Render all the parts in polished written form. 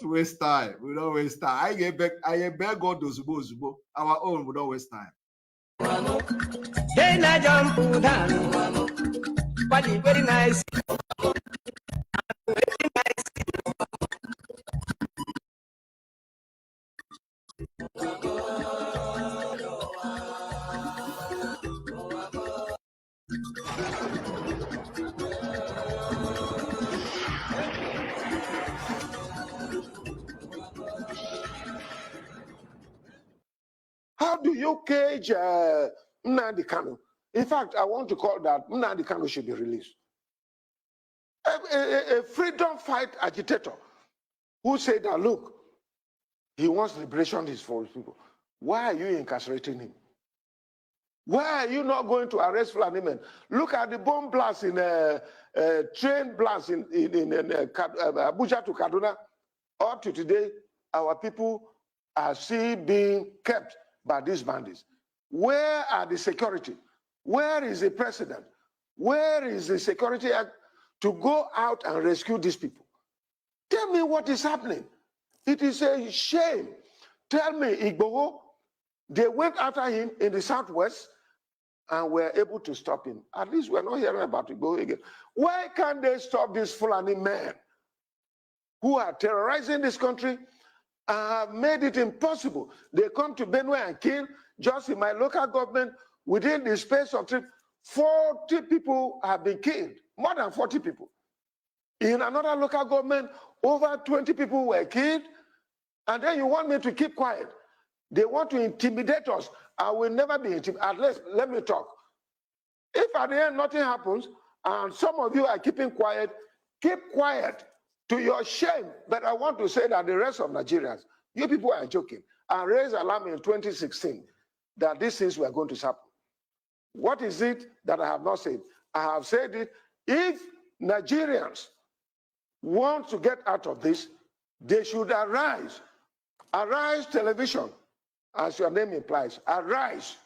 waste time. We don't waste time. I get back God those Zubo. Our own, we don't waste time. Very nice. How do you cage Nnamdi Kanu? In fact, I want to call that Nnamdi Kanu should be released. A freedom fight agitator who said that, look, he wants liberation for his people. Why are you incarcerating him? Why are you not going to arrest Fulani men? Look at the bomb blast in train blast in Abuja to Kaduna. Up to today, our people are still being kept by these bandits. Where are the security? Where is the president? Where is the security act to go out and rescue these people? Tell me what is happening. It is a shame. Tell me, Igboho, they went after him in the southwest and were able to stop him. At least we're not hearing about Igboho again. Why can't they stop these Fulani men who are terrorizing this country and have made it impossible? They come to Benue and kill. Just in my local government, within the space of 40 people have been killed, more than 40 people. In another local government, over 20 people were killed. And then you want me to keep quiet. They want to intimidate us. I will never be intimidated. At least, let me talk. If at the end nothing happens, and some of you are keeping quiet, keep quiet to your shame. But I want to say that the rest of Nigerians, you people are joking. I raised alarm in 2016 that these things were going to happen. What is it that I have not said? I have said it. If Nigerians want to get out of this, they should arise. Arise television, as your name implies. Arise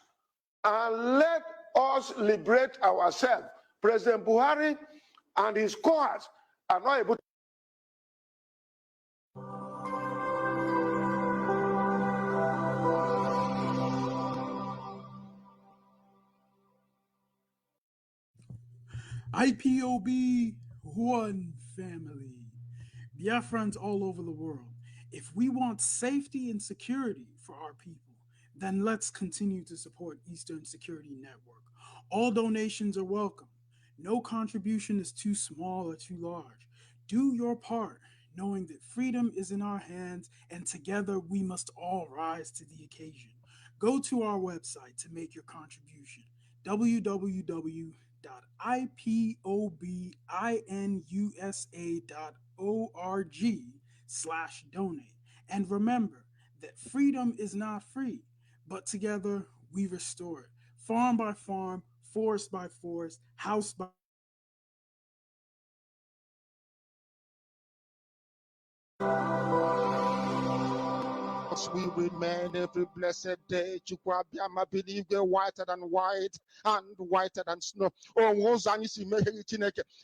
and let us liberate ourselves. President Buhari and his cohorts are not able to. IPOB, one family. Biafrans all over the world. If we want safety and security for our people, then let's continue to support Eastern Security Network. All donations are welcome. No contribution is too small or too large. Do your part, knowing that freedom is in our hands, and together we must all rise to the occasion. Go to our website to make your contribution, www.ipobinUSA.org/donate. And remember that freedom is not free, but together we restore it. Farm by farm, forest by forest, house by we remain every blessed day. Chukwabiama believe they're whiter than white and whiter than snow.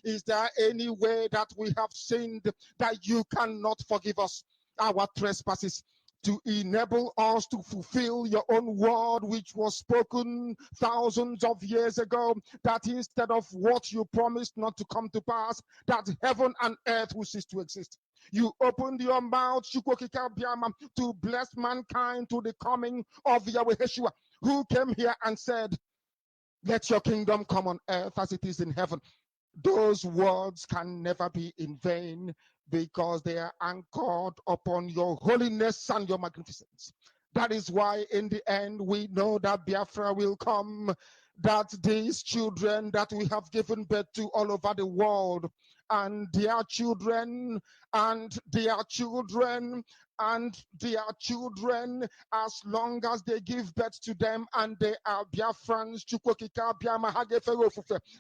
Is there any way that we have sinned that you cannot forgive us our trespasses, to enable us to fulfill your own word, which was spoken thousands of years ago, that instead of what you promised not to come to pass, that heaven and earth will cease to exist? You opened your mouth to bless mankind to the coming of Yahweh Yeshua, who came here and said, let your kingdom come on earth as it is in heaven. Those words can never be in vain, because they are anchored upon your holiness and your magnificence. That is why in the end we know that Biafra will come, that these children that we have given birth to all over the world, and their children, and their children, and their children, as long as they give birth to them and they are Biafrans,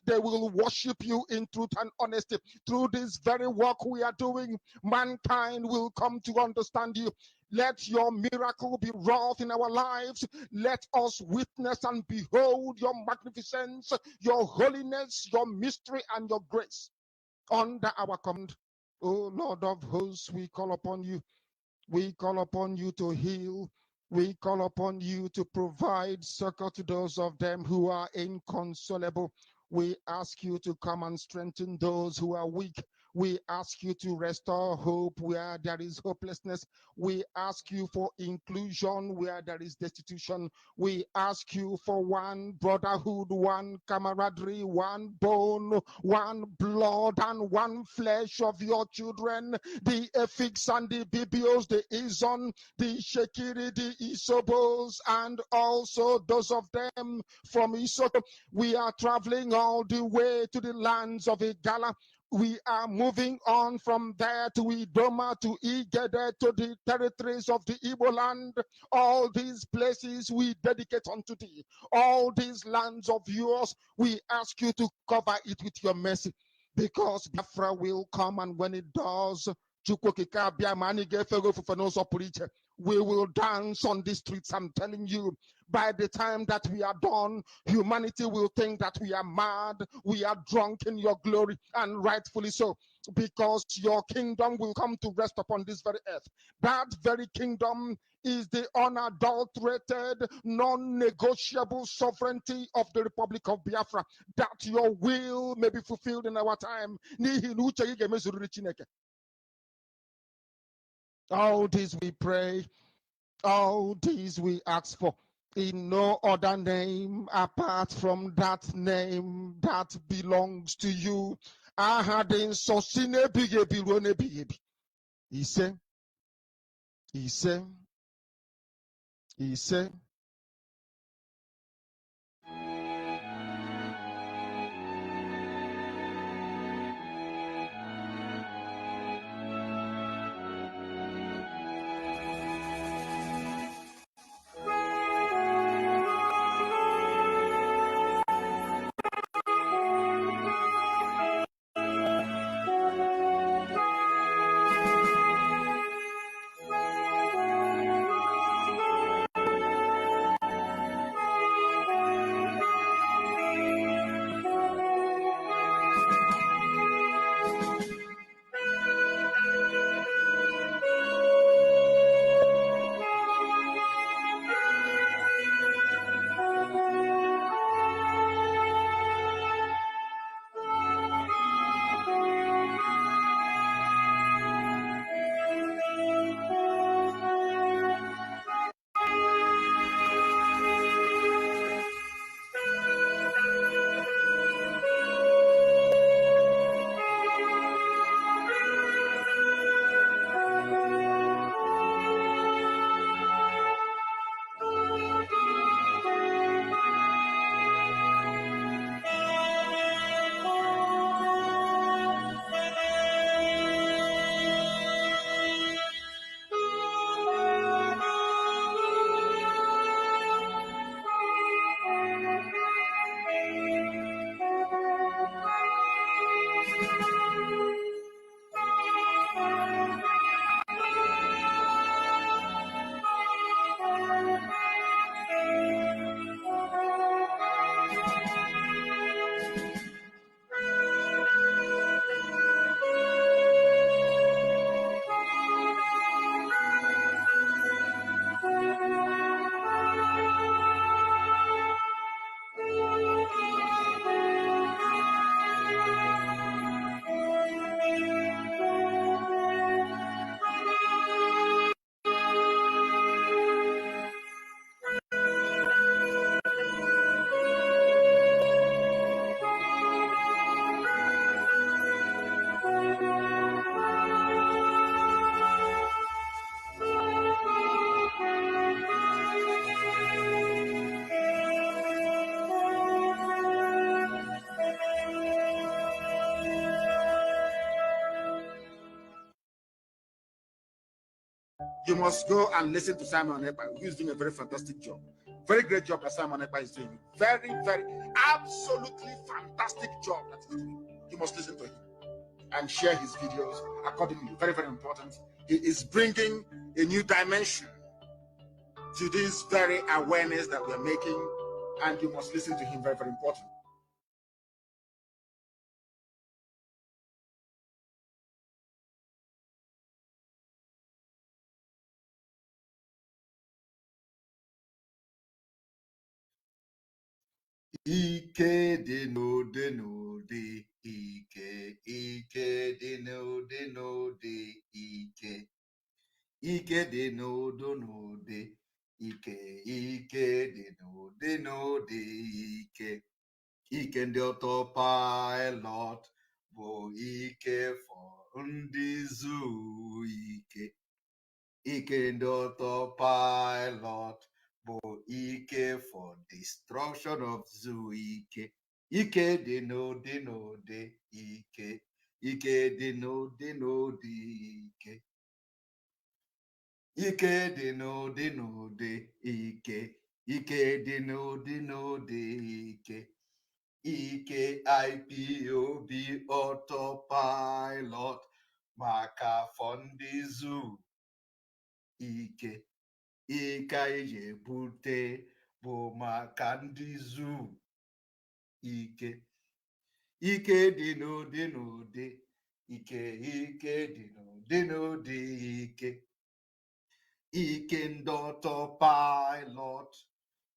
they will worship you in truth and honesty. Through this very work we are doing, mankind will come to understand you. Let your miracle be wrought in our lives. Let us witness and behold your magnificence, your holiness, your mystery, and your grace under our command. Oh Lord of hosts, we call upon you. We call upon you to heal. We call upon you to provide succor to those of them who are inconsolable. We ask you to come and strengthen those who are weak. We ask you to restore hope where there is hopelessness. We ask you for inclusion where there is destitution. We ask you for one brotherhood, one camaraderie, one bone, one blood, and one flesh of your children, the Efiks and the Bibios, the Izon, the Shekiri, the Isobos, and also those of them from Isoko. We are traveling all the way to the lands of Igala. We are moving on from there to Idoma, to Igede, to the territories of the Igbo land. All these places we dedicate unto thee. All these lands of yours, we ask you to cover it with your mercy, because Biafra will come, and when it does, we will dance on the streets. I'm telling you, by the time that we are done, humanity will think that we are mad, we are drunk in your glory, and rightfully so, because your kingdom will come to rest upon this very earth. That very kingdom is the unadulterated, non-negotiable sovereignty of the Republic of Biafra, that your will may be fulfilled in our time. All this we pray, all these we ask for, in no other name apart from that name that belongs to you. He said, he said, he said. You must go and listen to Simon Ekpa, who is doing a very fantastic job. Very great job that Simon Ekpa is doing. Very, very, absolutely fantastic job that he's doing. You must listen to him and share his videos accordingly. Very, very important. He is bringing a new dimension to this very awareness that we're making, and you must listen to him. Very, very important. Ike dị n'ụdị n'ụdị ike, ike dị n'ụdị n'ụdị ike, ike dị n'ụdị n'ụdị ike, ike dị n'ụdị n'ụdị ike, ike ndị ọtọ pilot bụ ike for ndị zuru ike, ike ndị ọtọ pilot bụ ike for destruction of zoo ike, ike dị n'ụdị n'ụdị ike, ike dị n'ụdị n'ụdị ike, ike dị n'ụdị n'ụdị ike, ike dị n'ụdị n'ụdị ike, ike IPOB autopilot maka afọ ndị zoo ike, ike anyị ji ebute bụ maka ndị zoo ike, ike dị n'ụdị n'ụdị ike, ike dị n'ụdị n'ụdị ike, ike ndị autopilot.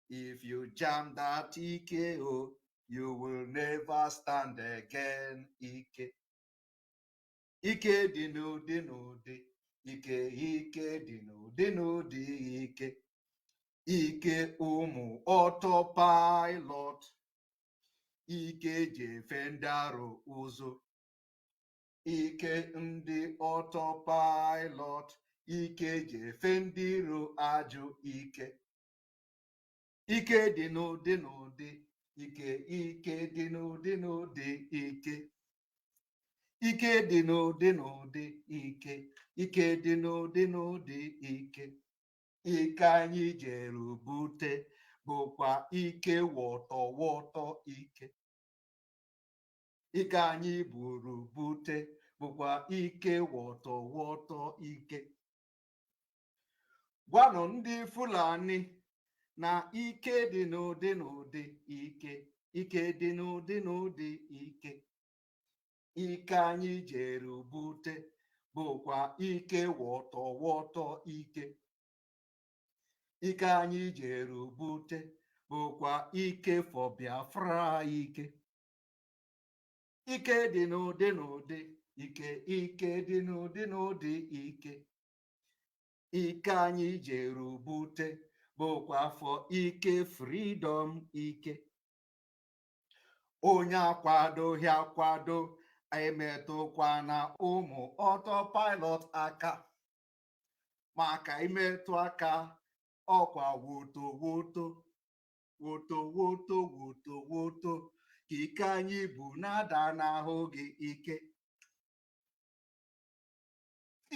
If you jam that ike, oh, you will never stand again. Ike, ike dị n'ụdị n'ụdị ike, ike dị n'ụdị n'ụdị ike, ike ụmụ autopilot, ike ji efe ndị arụ ụzọ, ike ndị autopilot, ike ji efe ndị iro ajụ ike, ike dị n'ụdị n'ụdị ike, ike dị n'ụdị n'ụdị ike, ike dị n'ụdị n'ụdị ike, ike dị n'ụdị n'ụdị ike, ike anyị jere bute bụkwa ike wọtọ wọtọ ike, ike anyị buru bute bụkwa ike wọtọ wọtọ ike. Gwanụ ndị Fulani na ike dị n'ụdị n'ụdị ike, ike dị n'ụdị n'ụdị ike, ike anyị jere bute bụkwa ike wọtọ wọtọ ike, ike anyị jere bute bụkwa ike for Biafra ike, ike dị n'ụdị n'ụdị ike, ike dị n'ụdị n'ụdị ike, ike anyị jere bute bụkwa afọ ike freedom ike. Onye akwadoghị akwado emetụkwa na ụmụ autopilot aka, maka imetụ aka ọkwa woto woto woto woto woto woto ka ike anyị bụ na-ada n'ahụ gị ike,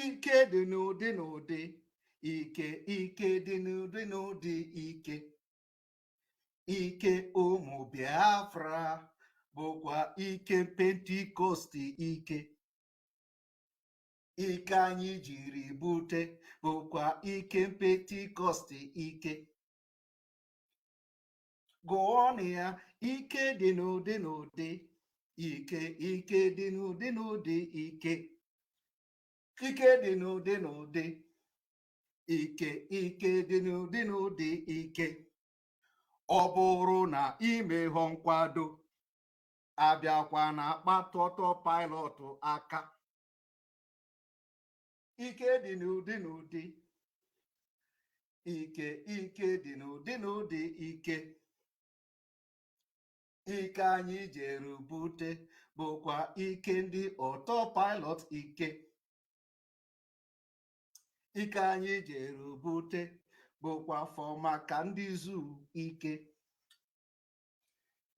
ike dị n'ụdị n'ụdị ike, ike dị n'ụdị n'ụdị ike, ike ụmụ Biafra bụkwa ike Pentikọst ike, ike anyị jiri bute bụkwa ike Pentikọst ike. Gụọnụ ya, ike dị n'ụdị n'ụdị ike, ike dị n'ụdị n'ụdị ike, ike dị n'ụdị n'ụdị ike, ike dị n'ụdị n'ụdị ike. Ọ bụrụ na imeghọ nkwado abịakwa na akpata autopilot aka, ike dị n'ụdị n'ụdị ike, ike dị n'ụdị n'ụdị ike, ike anyị jere bute bụkwa ike ndị autopilot ike, ike anyị jere bute bụkwa afọ maka ndị zoo ike.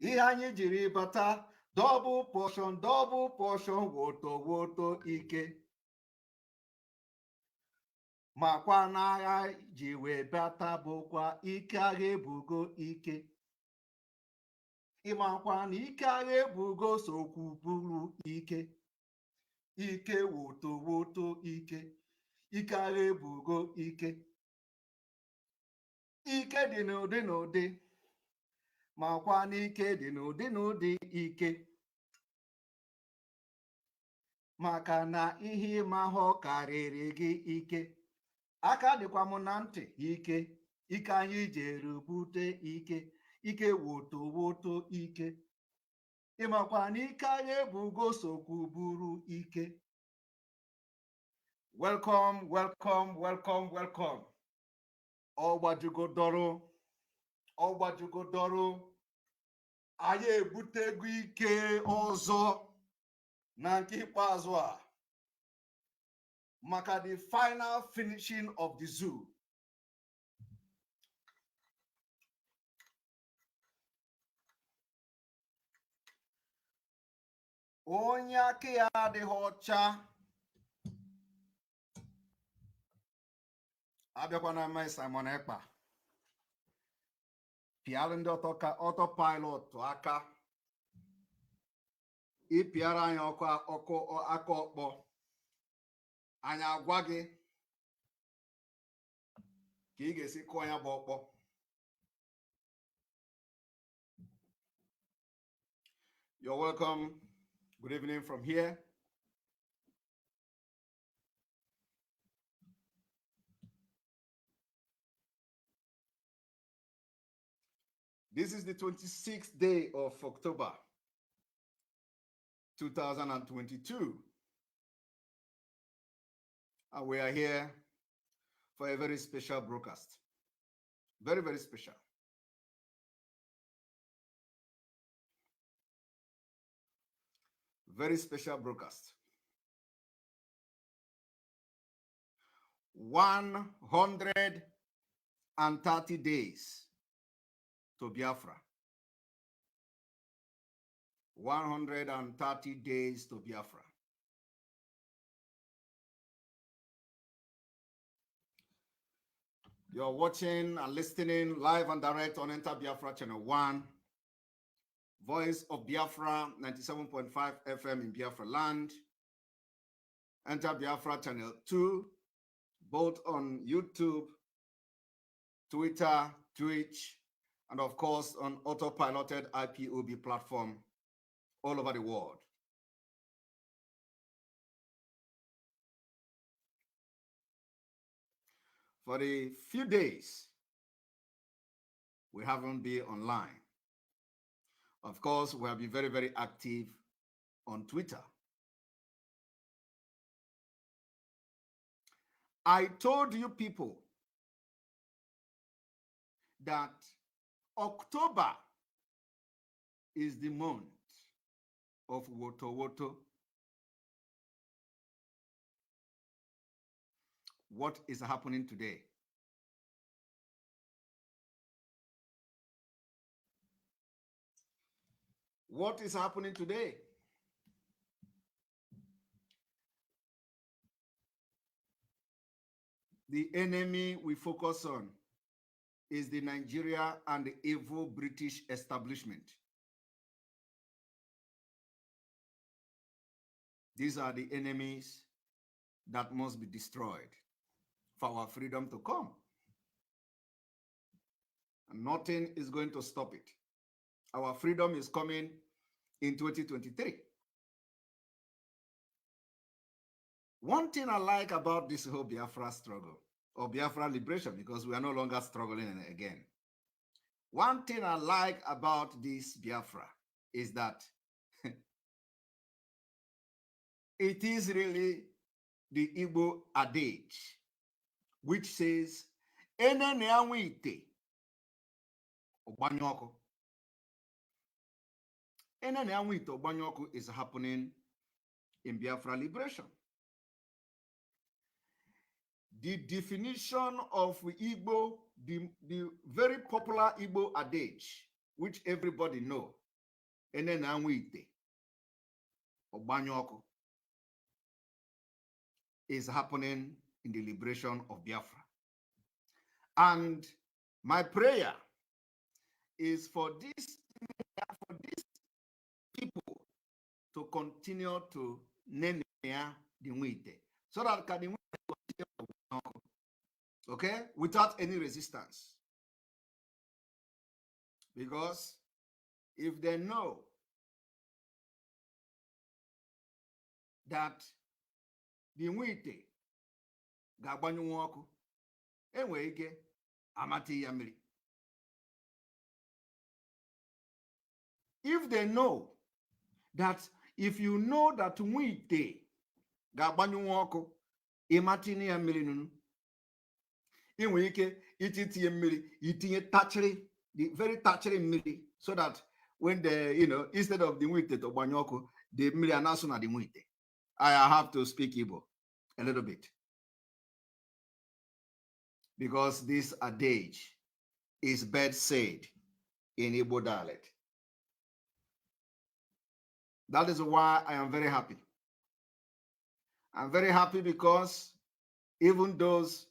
Ihe anyị jiri bata double portion woto woto ike, makwa n'agha ji wee bata bụkwa ike agha ebugo ike. Ịmakwa na ike agha ebugo sokwu buru ike, ike woto woto ike, ike agha ebugo ike, ike dị n'ụdị n'ụdị, makwa na ike dị n'ụdị n'ụdị ike, maka na ihe ịmahụ karịrị gị ike. Aka dịkwa m na ntị ike, ike anyị jere bute ike, ike woto woto ike. Ịmakwa na ike anyị ebugo sokwu buru ike. Welcome, welcome, welcome, welcome. Ọgbajugodoro, ọgbajugodoro. Anyị ebutego ike ọzọ na nke ikpeazụ a maka the final finishing of the zoo. Onye aka ya adịghị ọcha abịakwana mme Simon Ekpa pịalụ ndị autopilot aka ịpịara anyị aka ọkpọ anyị agwa gị ka ị ga-esi kụọ ya bụ ọkpọ. You're welcome. Good evening from here. This is the 26th day of October, 2022. And we are here for a very special broadcast. Very, very special. Very special broadcast. 130 days to Biafra. 130 days to Biafra. You're watching and listening live and direct on Enter Biafra Channel 1, Voice of Biafra 97.5 FM in Biafra land, Enter Biafra Channel 2, both on YouTube, Twitter, Twitch, and of course on autopiloted IPOB platform all over the world. For the few days we haven't been online. Of course, we have been very, very active on Twitter. I told you people that October is the month of Woto Woto. What is happening today? What is happening today? The enemy we focus on is the Nigeria and the evil British establishment. These are the enemies that must be destroyed for our freedom to come. And nothing is going to stop it. Our freedom is coming in 2023. One thing I like about this whole Biafra struggle, or Biafra liberation, because we are no longer struggling again. One thing I like about this Biafra is that it is really the Igbo adage, which says, "Enene anwite ogbanyoko." Enene anwite ogbanyoko is happening in Biafra liberation. The definition of Igbo, the very popular Igbo adage, which everybody know, "Enene anwite ogbanyoko," is happening in the liberation of Biafra. And my prayer is for these people to continue to name the Nwite, so that can continue, okay, without any resistance. Because if they know that the Nwite ga-agbanyụ nwa ọkụ, enwere ike amata ya mmiri. If they know that, if you know that we day ga-agbanyụ ọkụ ịmatinye ya mmiri nunu, ị nwere ike itinye mmiri, itinye tachịrị, the very tachịrị mmiri, so that when the, instead of the nwite to gbanyụ ọkụ, the mmiri anaso na the nwite. I have to speak Igbo a little bit, because this adage is best said in Igbo dialect. That is why I am very happy. I'm very happy because even those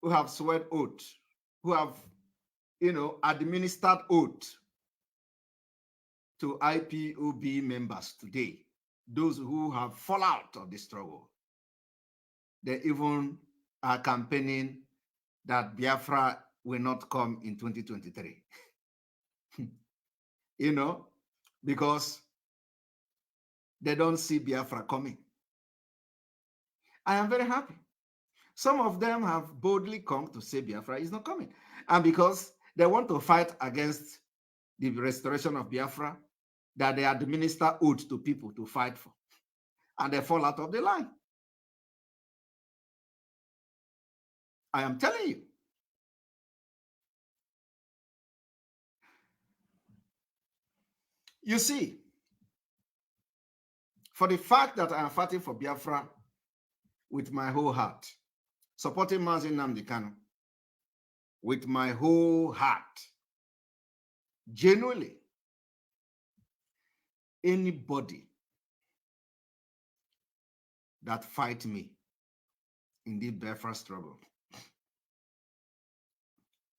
who have sweat oath, who have, administered oath to IPOB members today, those who have fallen out of the struggle, they even are campaigning that Biafra will not come in 2023. Because they don't see Biafra coming. I am very happy. Some of them have boldly come to say Biafra is not coming. And because they want to fight against the restoration of Biafra, that they administer oath to people to fight for. And they fall out of the line. I am telling you. You see, for the fact that I am fighting for Biafra with my whole heart, supporting Mazi Nnamdi Kanu with my whole heart, genuinely, anybody that fight me in the Biafra struggle,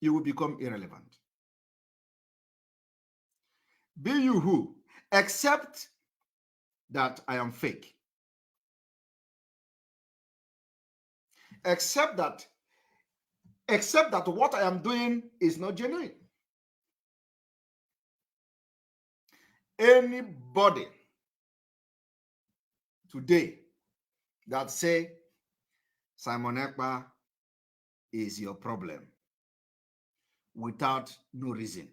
you will become irrelevant. Be you who, except that I am fake. Except that what I am doing is not genuine. Anybody today that say Simon Ekpa is your problem without no reason,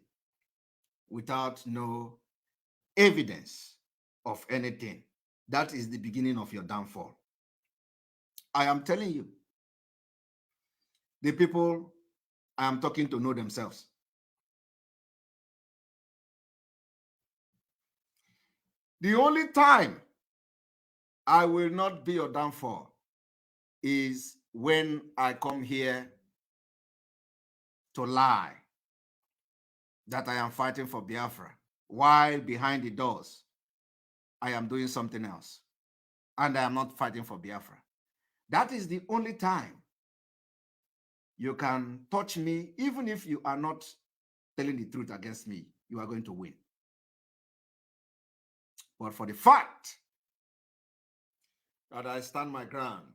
without no evidence of anything, that is the beginning of your downfall. I am telling you, the people I am talking to know themselves. The only time I will not be your downfall is when I come here to lie that I am fighting for Biafra, while behind the doors I am doing something else and I am not fighting for Biafra. That is the only time you can touch me. Even if you are not telling the truth against me, you are going to win. But for the fact that I stand my ground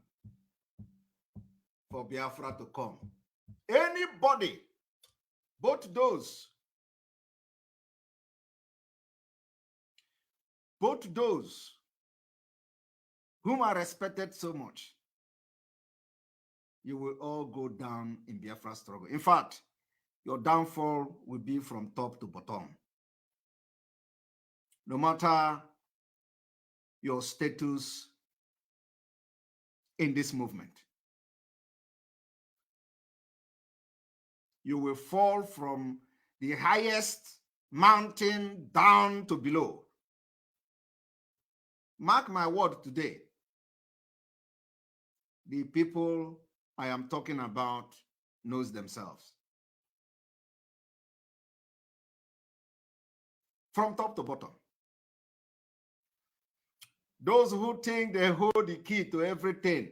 for Biafra to come, anybody, both those whom I respected so much, you will all go down in Biafra struggle. In fact, your downfall will be from top to bottom. No matter your status in this movement, you will fall from the highest mountain down to below. Mark my word today, the people I am talking about knows themselves. From top to bottom. Those who think they hold the key to everything,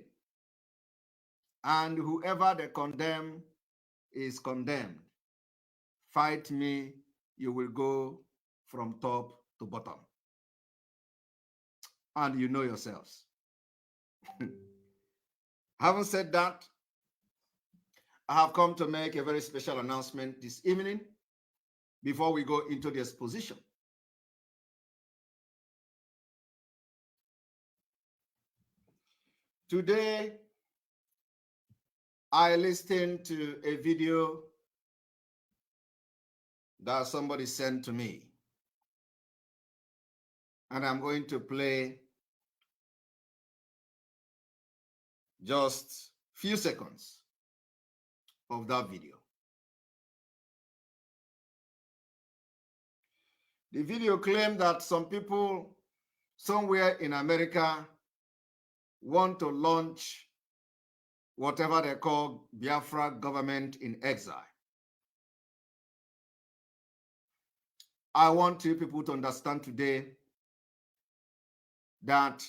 and whoever they condemn is condemned. Fight me, you will go from top to bottom. And you know yourselves. Having said that, I have come to make a very special announcement this evening before we go into the exposition. Today, I listened to a video that somebody sent to me. And I'm going to play just few seconds of that video. The video claimed that some people somewhere in America want to launch whatever they call Biafra government in exile. I want you people to understand today that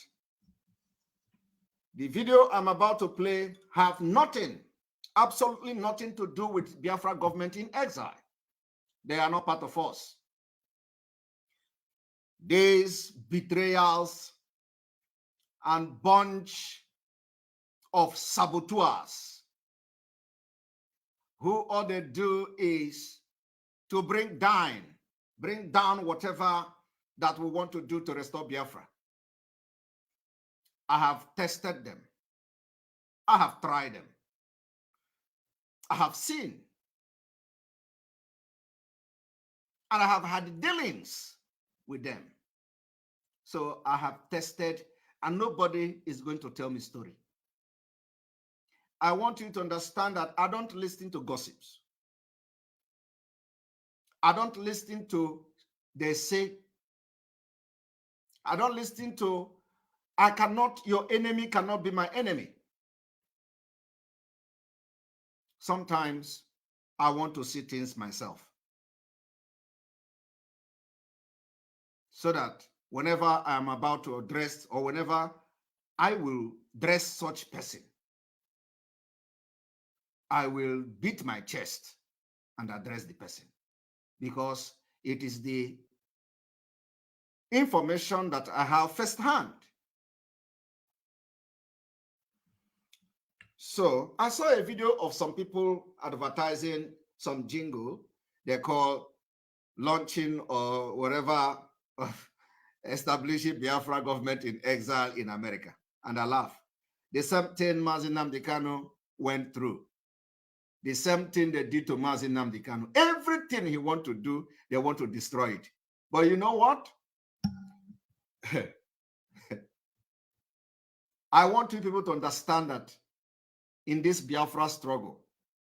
the video I'm about to play have nothing, absolutely nothing to do with Biafra government in exile. They are not part of us. These betrayals and bunch of saboteurs who all they do is to bring down whatever that we want to do to restore Biafra. I have tested them. I have tried them. I have seen. And I have had dealings with them. So I have tested, and nobody is going to tell me story. I want you to understand that I don't listen to gossips. I don't listen to they say. I don't listen to, your enemy cannot be my enemy. Sometimes I want to see things myself. So that whenever I am about to address, or whenever I will dress such person, I will beat my chest and address the person, because it is the information that I have firsthand. So I saw a video of some people advertising some jingle they call launching or whatever of establishing Biafra government in exile in America. And I laugh. The same thing Mazi Nnamdi Kanu went through. The same thing they did to Mazi Nnamdi Kanu. Everything he want to do, they want to destroy it. But you know what? I want you people to understand that in this Biafra struggle,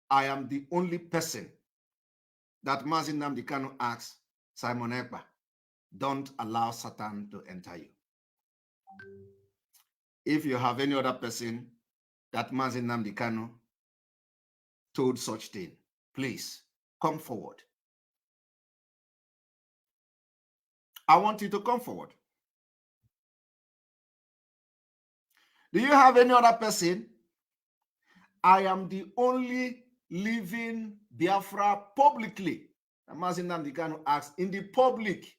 I am the only person that Mazi Nnamdi Kanu asks, Simon Ekpa, don't allow Satan to enter you. If you have any other person that Mazi Nnamdi Kanu told such thing, please come forward. I want you to come forward. Do you have any other person? I am the only living Biafra publicly. Mazi Nnamdi Kanu asked in the public,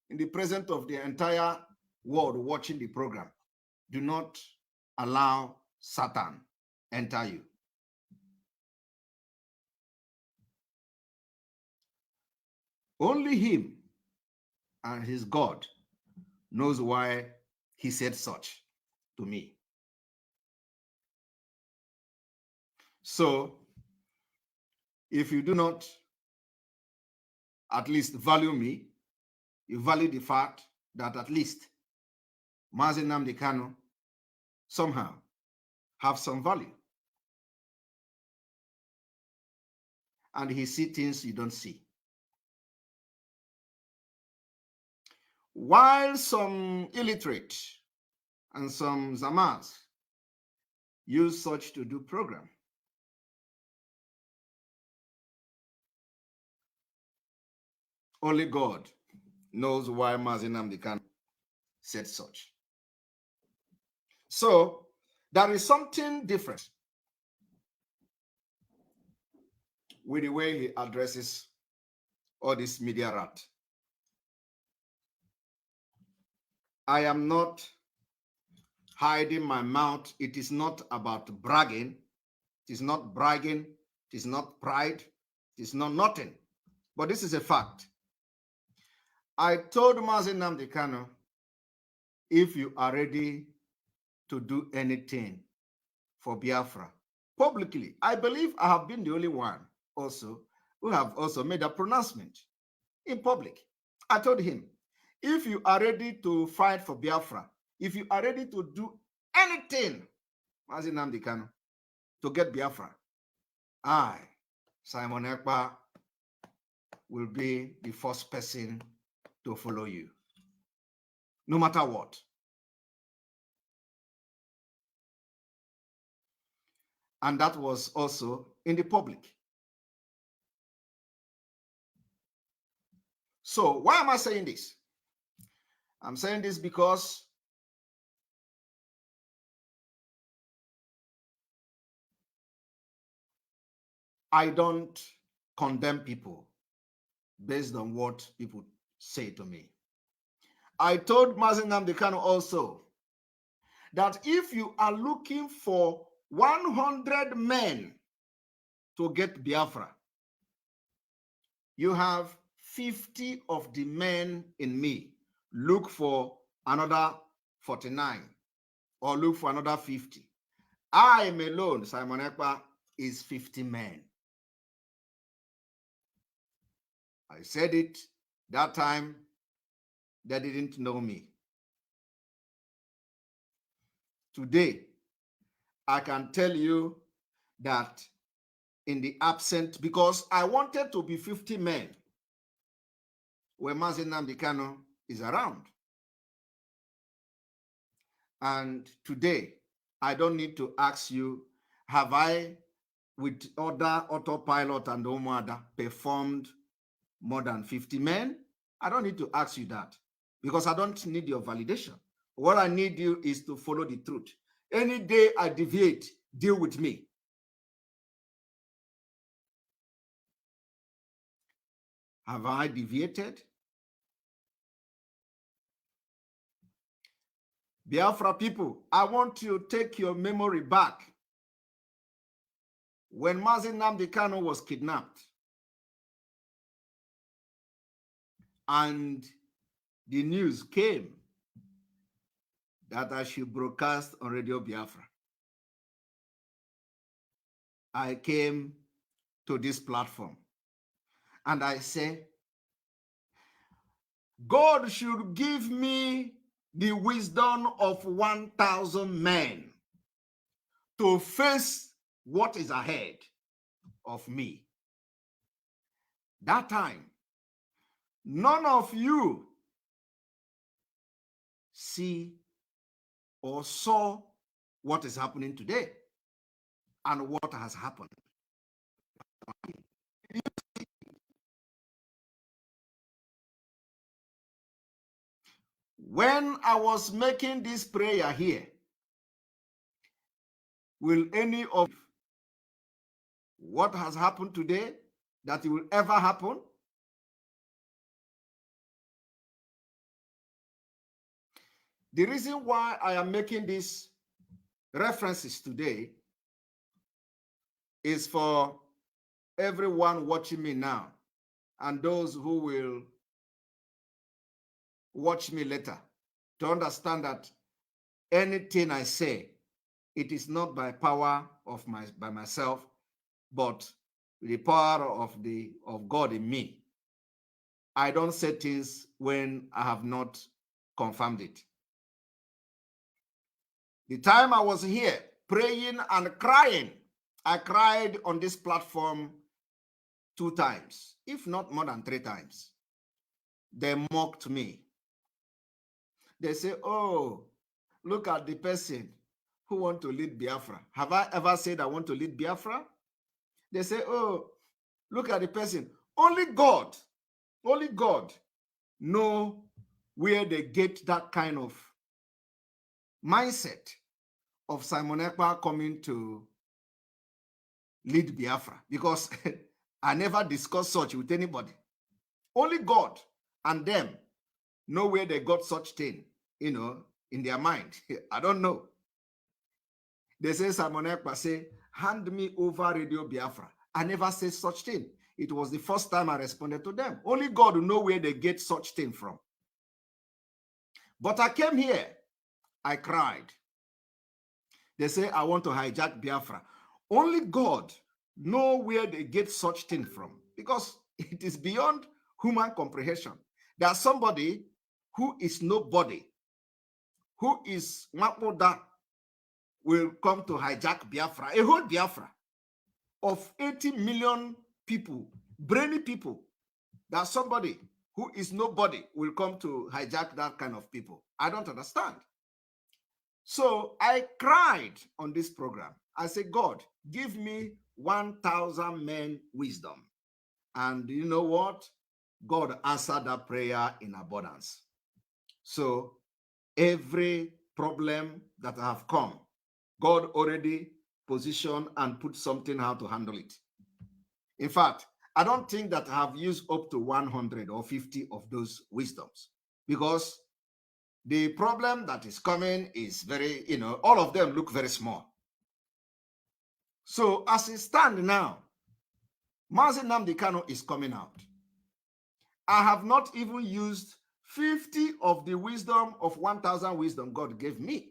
in the presence of the entire world watching the program, do not allow Satan enter you. Only him and his God knows why he said such to me. So, if you do not at least value me, you value the fact that at least Mazi Nnamdi Kanu somehow have some value. And he sees things you don't see. While some illiterate and some Zamars use such to do program, only God knows why Mazi Nnamdi Kanu said such. So there is something different with the way he addresses all this media rat. I am not hiding my mouth. It is not about bragging. It is not bragging. It is not pride. It is not nothing. But this is a fact. I told Mazi Nnamdi Kanu, if you are ready to do anything for Biafra, publicly, I believe I have been the only one also who have also made a pronouncement in public. I told him, if you are ready to fight for Biafra, if you are ready to do anything, Mazi Nnamdi Kanu, to get Biafra, I, Simon Ekpa, will be the first person to follow you, no matter what. And that was also in the public. So why am I saying this? I'm saying this because I don't condemn people based on what people say to me. I told Mazi Nnamdi Kanu also that if you are looking for 100 men to get Biafra, you have 50 of the men in me. Look for another 49 or look for another 50. I am alone, Simon Ekpa, is 50 men. I said it that time. They didn't know me. Today, I can tell you that in the absent, because I wanted to be 50 men when Mazi Nnamdi Kanu is around. And today, I don't need to ask you, have I, with other autopilot and Omada, performed more than 50 men? I don't need to ask you that because I don't need your validation. What I need you is to follow the truth. Any day I deviate, deal with me. Have I deviated? Biafra people, I want to take your memory back. When Mazi Nnamdi Kanu was kidnapped and the news came that I should broadcast on Radio Biafra, I came to this platform and I say, God should give me the wisdom of 1,000 men to face what is ahead of me. That time, none of you see or saw what is happening today and what has happened. When I was making this prayer here, will any of what has happened today that it will ever happen? The reason why I am making these references today is for everyone watching me now and those who will watch me later to understand that anything I say, it is not by power of by myself, but the power of God in me. I don't say things when I have not confirmed it. The time I was here praying and crying, I cried on this platform 2 times, if not more than 3 times. They mocked me. They say, oh, look at the person who wants to lead Biafra. Have I ever said I want to lead Biafra? They say, oh, look at the person. Only God know where they get that kind of mindset of Simon Ekpa coming to lead Biafra, because I never discussed such with anybody. Only God and them know where they got such thing, in their mind. I don't know. They say Simon Ekpa say, hand me over Radio Biafra. I never said such thing. It was the first time I responded to them. Only God will know where they get such thing from. But I came here, I cried. They say, I want to hijack Biafra. Only God know where they get such thing from, because it is beyond human comprehension that somebody who is nobody, who is Mapoda, will come to hijack Biafra, a whole Biafra of 80 million people, brainy people, that somebody who is nobody will come to hijack that kind of people. I don't understand. So I cried on this program. I said, God, give me 1,000 men wisdom. And you know what? God answered that prayer in abundance. So every problem that I have come, God already positioned and put something how to handle it. In fact, I don't think that I have used up to 100 or 50 of those wisdoms, because the problem that is coming is very, all of them look very small. So as it stands now, Mazi Nnamdi Kanu is coming out. I have not even used 50 of the wisdom of 1,000 wisdom God gave me.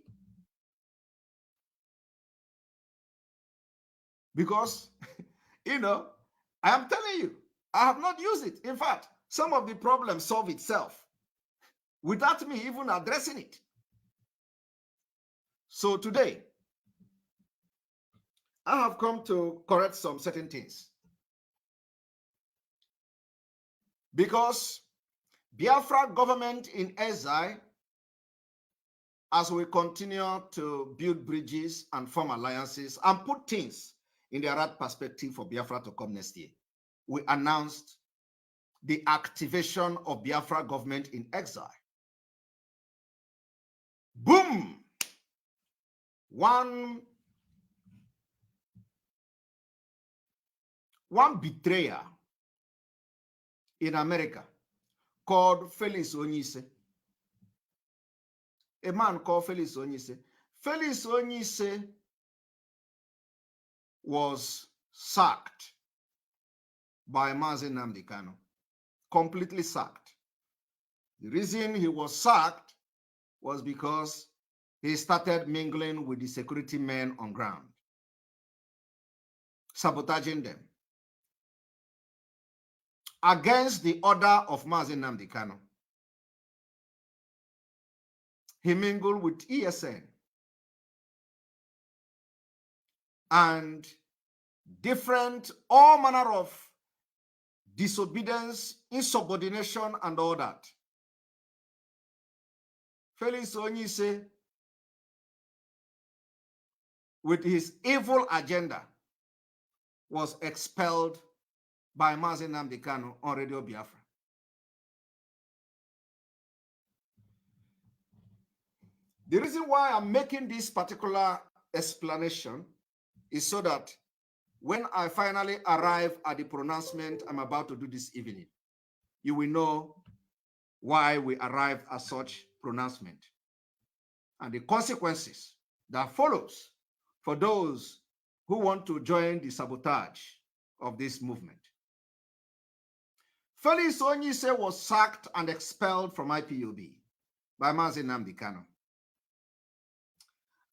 Because, I am telling you, I have not used it. In fact, some of the problems solve itself without me even addressing it. So today, I have come to correct some certain things. Because Biafra government in exile, as we continue to build bridges and form alliances and put things in the right perspective for Biafra to come next year, we announced the activation of Biafra government in exile. Boom! One betrayer in America called Felix Onyise. A man called Felix Onyise. Felix Onyise was sacked by Mazi Nnamdi Kanu. Completely sacked. The reason he was sacked was because he started mingling with the security men on ground, sabotaging them against the order of Mazi Nnamdi Kanu. He mingled with ESN and all manner of disobedience, insubordination, and all that. Felix Onyise, with his evil agenda, was expelled by Mazi Nnamdi Kanu on Radio Biafra. The reason why I'm making this particular explanation is so that when I finally arrive at the pronouncement I'm about to do this evening, you will know why we arrived at such pronouncement and the consequences that follows for those who want to join the sabotage of this movement. Felix Onyise was sacked and expelled from IPOB by Mazi Nnamdi Kanu.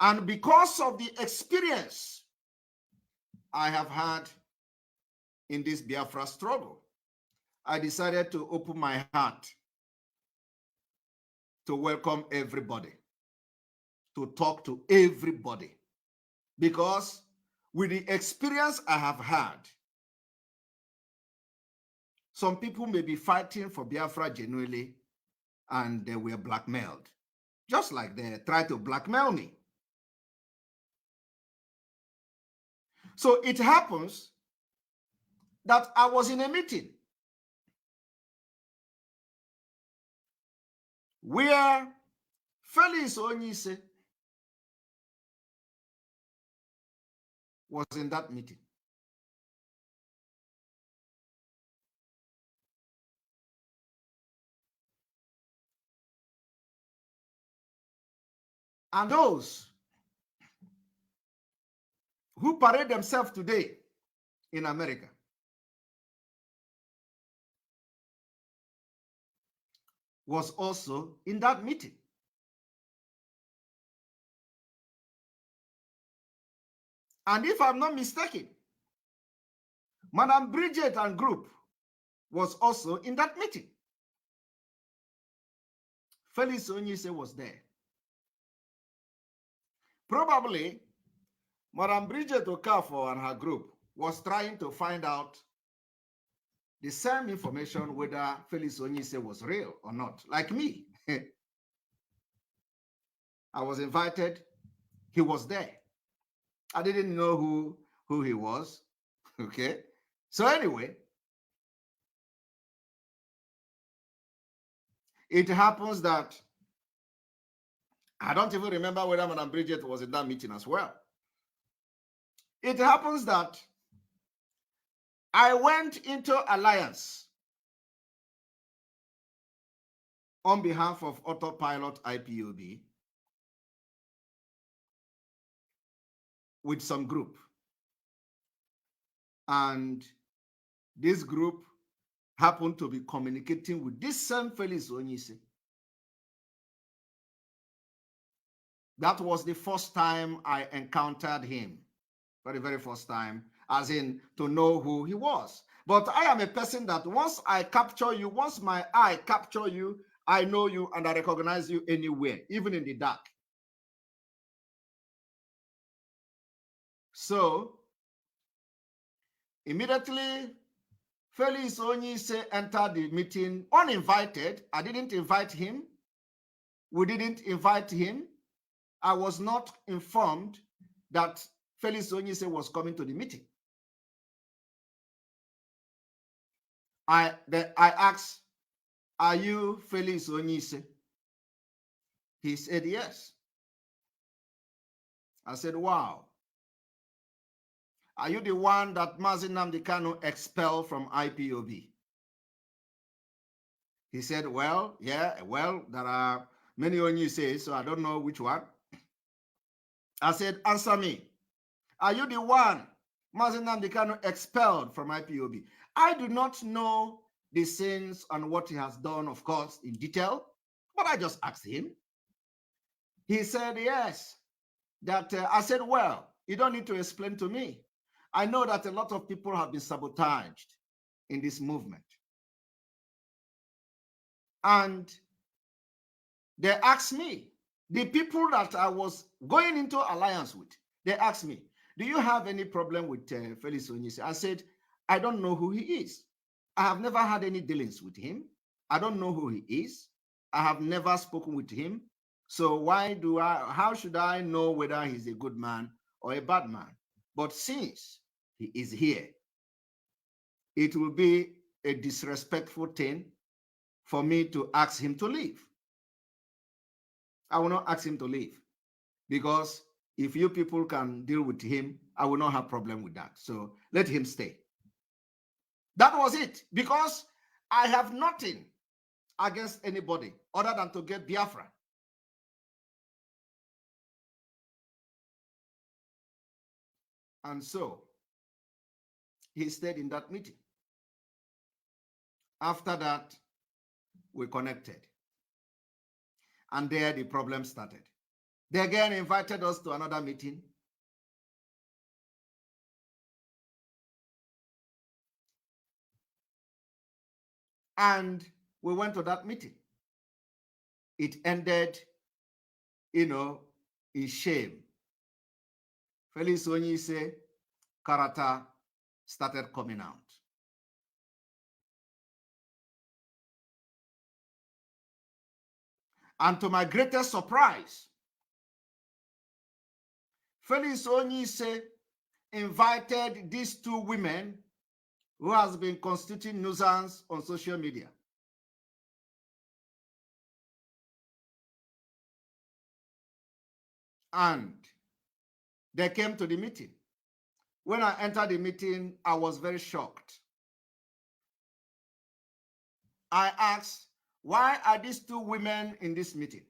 And because of the experience I have had in this Biafra struggle, I decided to open my heart to welcome everybody, to talk to everybody. Because with the experience I have had, some people may be fighting for Biafra genuinely and they were blackmailed, just like they tried to blackmail me. So it happens that I was in a meeting where Felix Onyise was in that meeting. And those who parade themselves today in America was also in that meeting. And if I'm not mistaken, Madam Bridget and group was also in that meeting. Felix Onyise was there. Probably, Madam Bridget Okafor and her group was trying to find out the same information whether Felix Onyise was real or not, like me. I was invited. He was there. I didn't know who he was. Okay. So anyway, it happens that I don't even remember whether Madam Bridget was in that meeting as well. It happens that I went into alliance on behalf of Autopilot IPOB with some group. And this group happened to be communicating with this same Felix Onyise. That was the first time I encountered him. Very, very first time, as in to know who he was. But I am a person that once I capture you, once my eye capture you, I know you and I recognize you anywhere, even in the dark. So, immediately, Felix Onyise entered the meeting uninvited. I didn't invite him. We didn't invite him. I was not informed that Felix Onyise was coming to the meeting. I asked, "Are you Felix Onyise?" He said, "Yes." I said, "Wow. Are you the one that Mazi Nnamdi Kanu expelled from IPOB?" He said, "Well, yeah, well, there are many Onyise, so I don't know which one." I said, "Answer me. Are you the one Mazi Nnamdi Kanu expelled from IPOB?" I do not know the sins and what he has done, of course, in detail, but I just asked him. He said, "Yes." I said, "Well, you don't need to explain to me. I know that a lot of people have been sabotaged in this movement." And they asked me, the people that I was going into alliance with, they asked me, "Do you have any problem with Felix Onyise?" I said, "I don't know who he is. I have never had any dealings with him. I don't know who he is. I have never spoken with him. So how should I know whether he's a good man or a bad man? But since he is here, it will be a disrespectful thing for me to ask him to leave. I will not ask him to leave, because if you people can deal with him, I will not have problem with that. So let him stay." That was it, because I have nothing against anybody other than to get Biafra. And so he stayed in that meeting. After that, we connected. And there the problem started. They again invited us to another meeting. And we went to that meeting. It ended, in shame. Felix Onyise character started coming out. And to my greatest surprise, Felix Onyise invited these two women who has been constituting nuisance on social media. And they came to the meeting. When I entered the meeting, I was very shocked. I asked, "Why are these two women in this meeting?"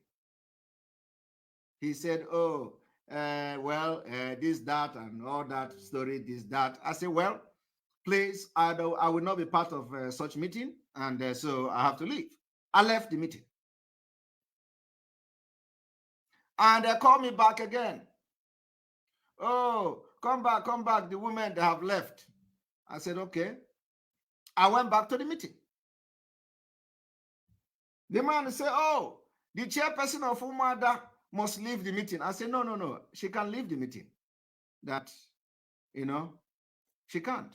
He said, "Oh, this, that, and all that story, this, that." I said, "Well, please, I will not be part of such meeting, and so I have to leave." I left the meeting. And they called me back again. "Oh, come back, the women, they have left." I said, "Okay." I went back to the meeting. The man said, "Oh, The chairperson of Umada must leave the meeting. I said, no. She can leave the meeting. That, she can't.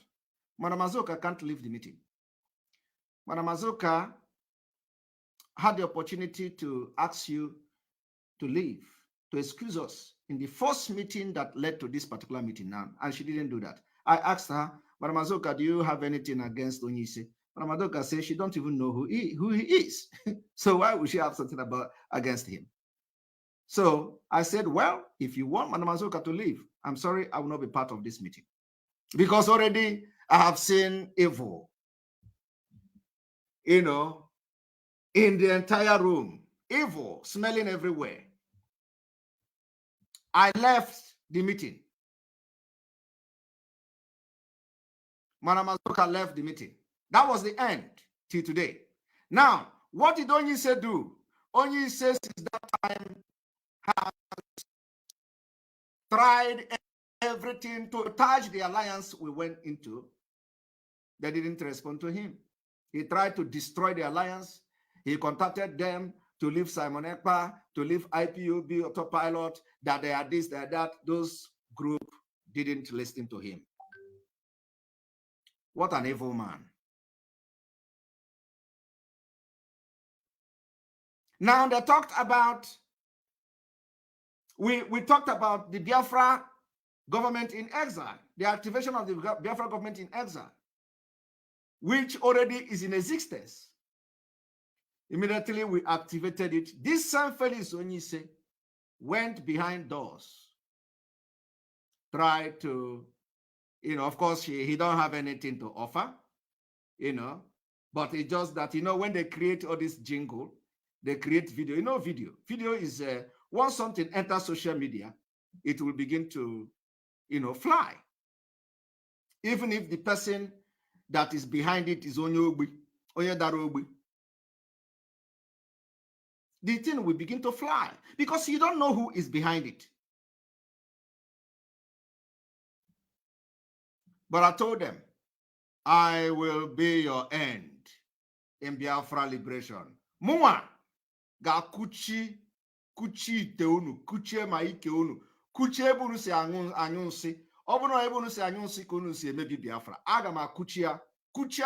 Madam Azoka can't leave the meeting. Madam Azoka had the opportunity to ask you to leave, to excuse us in the first meeting that led to this particular meeting now, and she didn't do that. I asked her, Madam Azoka, do you have anything against Onyise? Madam Azoka says she don't even know who he is. So why would she have something against him? So I said, well, if you want Madam Azoka to leave, I'm sorry, I will not be part of this meeting. Because already I have seen evil, in the entire room, evil smelling everywhere. I left the meeting. Madam Azoka left the meeting. That was the end till today. Now, what did Onyise do? Onyise since that time has tried everything to touch the alliance we went into. They didn't respond to him. He tried to destroy the alliance. He contacted them to leave Simon EKPA, to leave IPOB, autopilot, that they are this, they are that. Those group didn't listen to him. What an evil man. Now they talked about, we talked about the Biafra government in exile, the activation of the Biafra government in exile, which already is in existence. Immediately we activated it. This same Felix Onyise went behind doors, tried to, of course, he don't have anything to offer, but it's just that, when they create all this jingle, they create video. Video is, once something enters social media, it will begin to, fly. Even if the person that is behind it is Onye Darobi, the thing will begin to fly because you don't know who is behind it. But I told them, I will be your end in Biafra liberation. Mwa ga kuchi ite unu, kuchie ma ike unu, kuchie ebe unu si anyụ nsị. Ọ bụrụ na ebe unu si anyụ nsị ka unu si emebi Biafra, aga m akuchia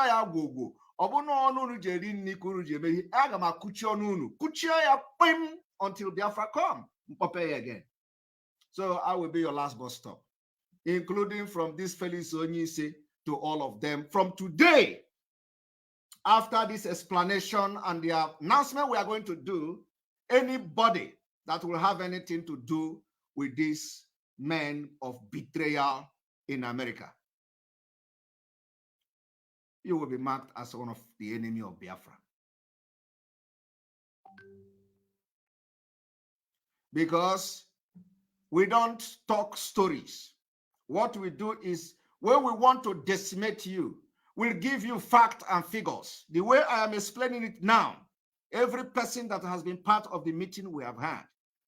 ya gwogwo. Ọ bụrụ na ọnụ unu ji eri nri ka unu ji emebi, aga m akuchi ọnụ unu, kuchie ya kpim until Biafra come. Mkpope again. So I will be your last bus stop, including from this Felix Onyise to all of them. From today, after this explanation and the announcement we are going to do, anybody that will have anything to do with these men of betrayal in America, you will be marked as one of the enemy of Biafra. Because we don't talk stories. What we do is, when we want to decimate you, we'll give you facts and figures. The way I am explaining it now, every person that has been part of the meeting we have had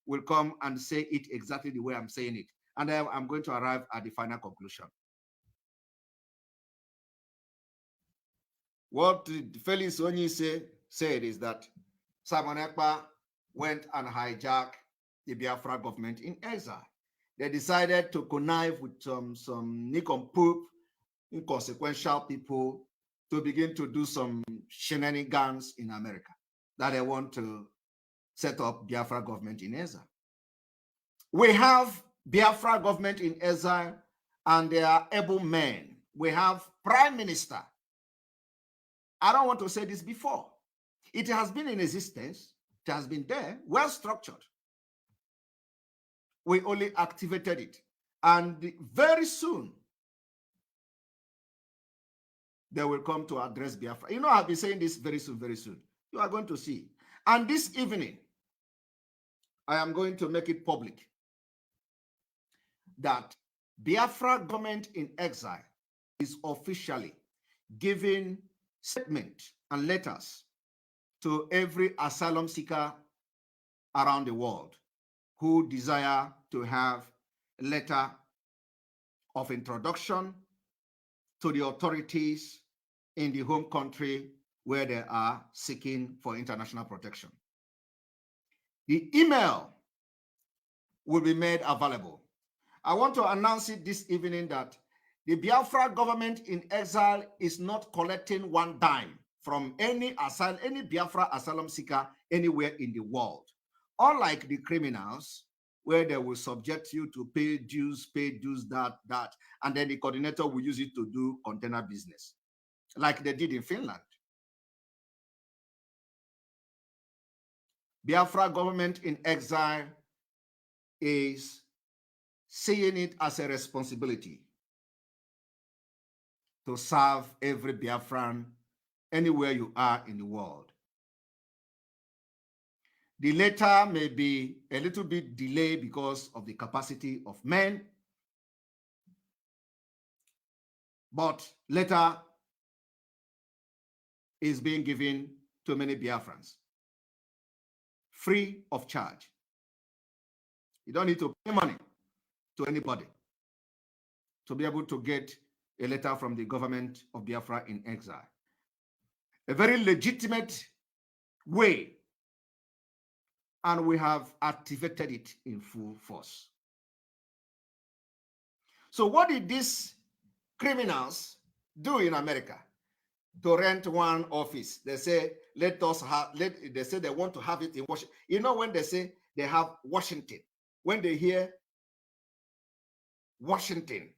will come and say it exactly the way I'm saying it. And I'm going to arrive at the final conclusion. What Felix Onyise said is that Simon EKPA went and hijacked the Biafra government in exile. They decided to connive with some nincompoop, inconsequential people to begin to do some shenanigans in America, that they want to set up Biafra government in exile. We have Biafra government in exile, and they are able men. We have Prime Minister. I don't want to say this before. It has been in existence. It has been there, well structured. We only activated it. And very soon, they will come to address Biafra. I've been saying this very soon, very soon. You are going to see. And this evening, I am going to make it public that Biafra government in exile is officially giving statement and letters to every asylum seeker around the world who desire to have a letter of introduction to the authorities in the home country where they are seeking for international protection. The email will be made available. I want to announce it this evening that the Biafra government in exile is not collecting one dime from any Biafra asylum seeker anywhere in the world. Unlike the criminals, where they will subject you to pay dues, that, and then the coordinator will use it to do container business, like they did in Finland. Biafra government in exile is seeing it as a responsibility to serve every Biafran anywhere you are in the world. The letter may be a little bit delayed because of the capacity of men, but letter is being given to many Biafrans free of charge. You don't need to pay money to anybody to be able to get a letter from the government of Biafra in exile. A very legitimate way, and we have activated it in full force. So what did these criminals do in America to rent one office? They say, they say they want to have it in Washington. You know, when they say they have Washington, when they hear Washington,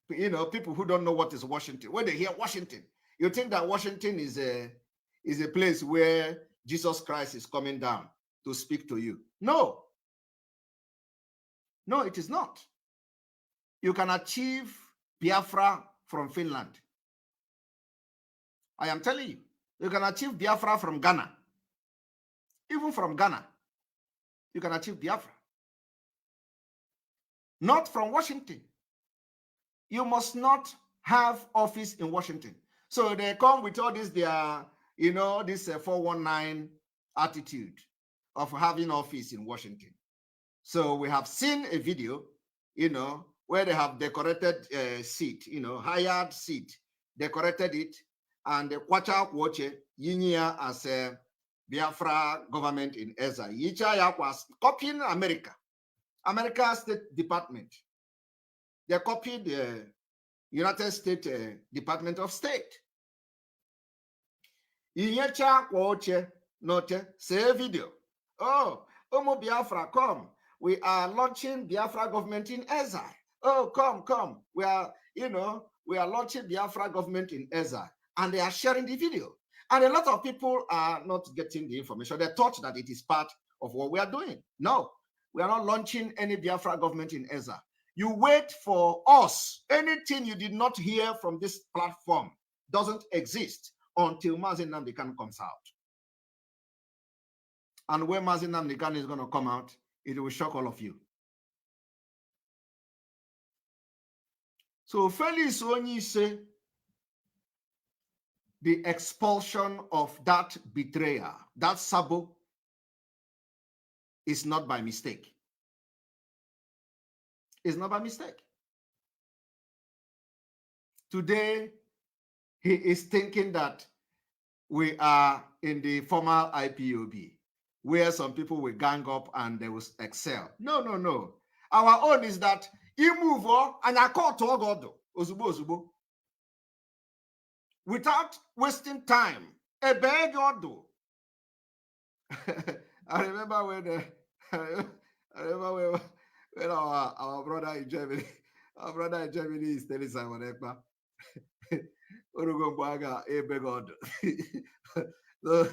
you know, people who don't know what is Washington, when they hear Washington, you think that Washington is a place where Jesus Christ is coming down to speak to you. No. No, it is not. You can achieve Biafra from Finland. I am telling you, you can achieve Biafra from Ghana. Even from Ghana, you can achieve Biafra. Not from Washington. You must not have office in Washington. So they come with all this, you know, this 419 attitude of having office in Washington. So we have seen a video, you know, where they have decorated seat, you know, hired seat, decorated it, and the Kwacha Kwoche Yinya as a Biafra government in Eza. Yichaya was copying America State Department. They copied the United States Department of State. Yinya Kwoche note, say video. Oh, Omo Biafra, come. We are launching Biafra government in Eza. Oh, come. We are, you know, we are launching Biafra government in Eza. And they are sharing the video. And a lot of people are not getting the information. They thought that it is part of what we are doing. No, we are not launching any Biafra government in Eza. You wait for us. Anything you did not hear from this platform doesn't exist until Mazi Nnamdi Kanu comes out. And when Mazi Nnamdi Kanu is going to come out, it will shock all of you. So Felix Onyi say the expulsion of that betrayer, that Sabo, is not by mistake. It's not by mistake. Today, he is thinking that we are in the former IPOB, where some people will gang up and they will excel. No. Our own is that he move and I call to God, Ozubo, without wasting time. A beg God. I remember when when our brother in Germany, is telling Simon Ekpa, so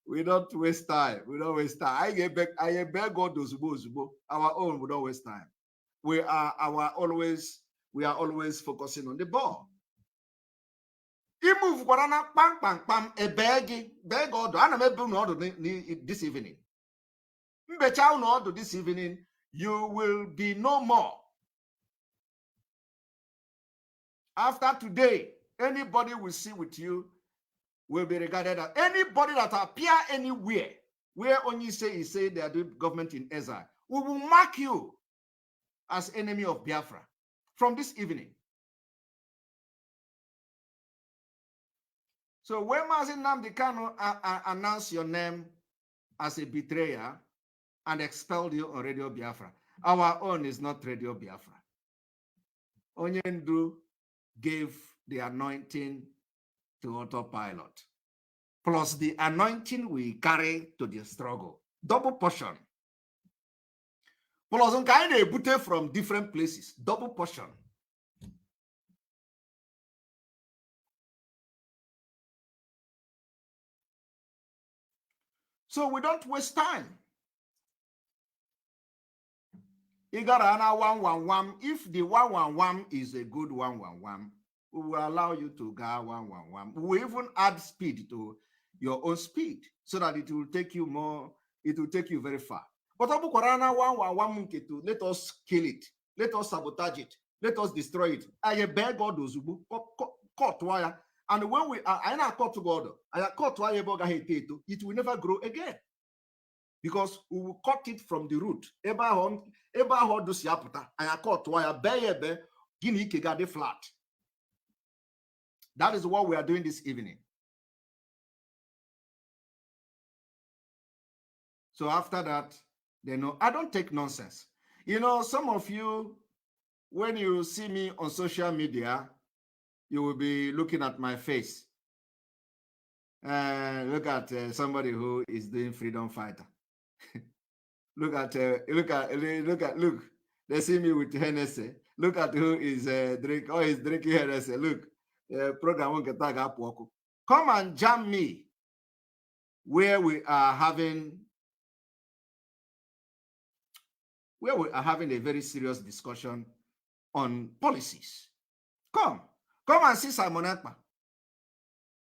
we don't waste time. I beg God Ozubo. Our own, we don't waste time. We are always focusing on the ball. He move guarana pam a beg order. And I'm able order this evening. This evening, you will be no more. After today, anybody we see with you will be regarded as anybody that appear anywhere where only say they are doing government in exile. We will mark you as enemy of Biafra from this evening. So when Mazi Nnamdi Kanu announce your name as a betrayer, and expelled you on Radio Biafra. Our own is not Radio Biafra. Onyendu gave the anointing to autopilot, plus the anointing we carry to the struggle. Double portion. Plus some kind of put from different places. Double portion. So we don't waste time. You got an 111. If the 111 is a good 111, we will allow you to go 111. We even add speed to your own speed so that it will take you more, it will take you very far. But let us kill it, let us sabotage it, let us destroy it. I beg God cut wire. And when we are not cut to God, I cut wire, it will never grow again. Because we will cut it from the root. Flat. That is what we are doing this evening. So after that, they know I don't take nonsense. You know, some of you, when you see me on social media, you will be looking at my face. Look at somebody who is doing freedom fighter. Look. They see me with Hennessy. Look at who is drinking Hennessy. Look, program won't get that up. Come and jam me where we are having a very serious discussion on policies. Come and see Simon Ekpa.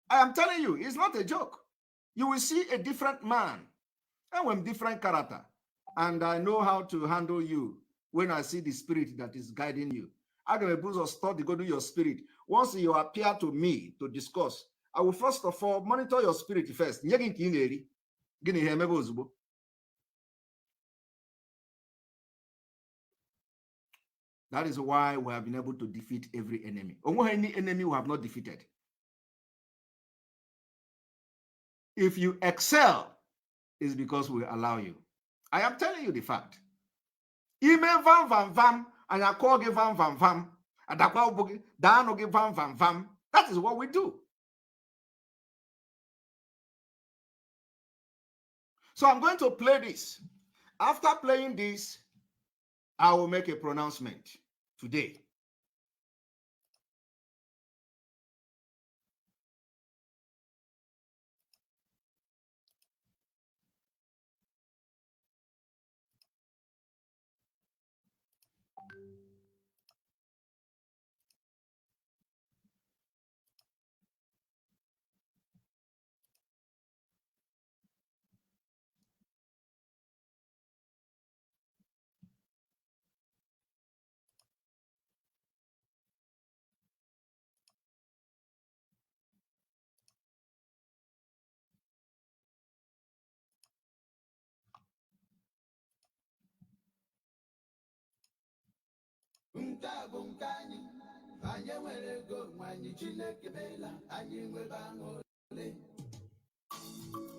I am telling you, it's not a joke. You will see a different man and with different character. And I know how to handle you when I see the spirit that is guiding you. I'm going to study go to your spirit. Once you appear to me to discuss, I will first of all monitor your spirit first. That is why we have been able to defeat every enemy. Any enemy we have not defeated. If you excel, it's because we allow you. I am telling you the fact. Ime vam vam vam, and I call give vam vam vam, and I call boogie, down give vam vam vam. That is what we do. So I'm going to play this. After playing this, I will make a pronouncement today.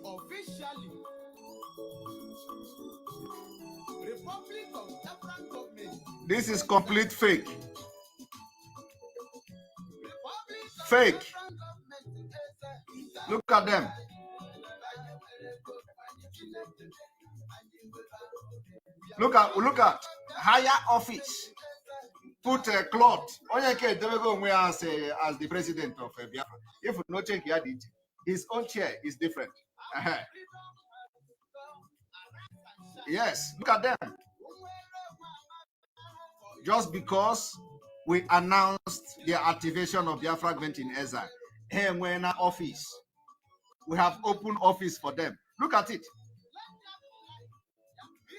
Officially, Republic of Biafra government. This is complete fake. Fake. Look at them. Look at higher office. Put a cloth. As the president of Biafra. If no check his own chair is different. Yes, look at them. Just because we announced the activation of Biafra government in exile, hey, we're in our office. We have open office for them. Look at it.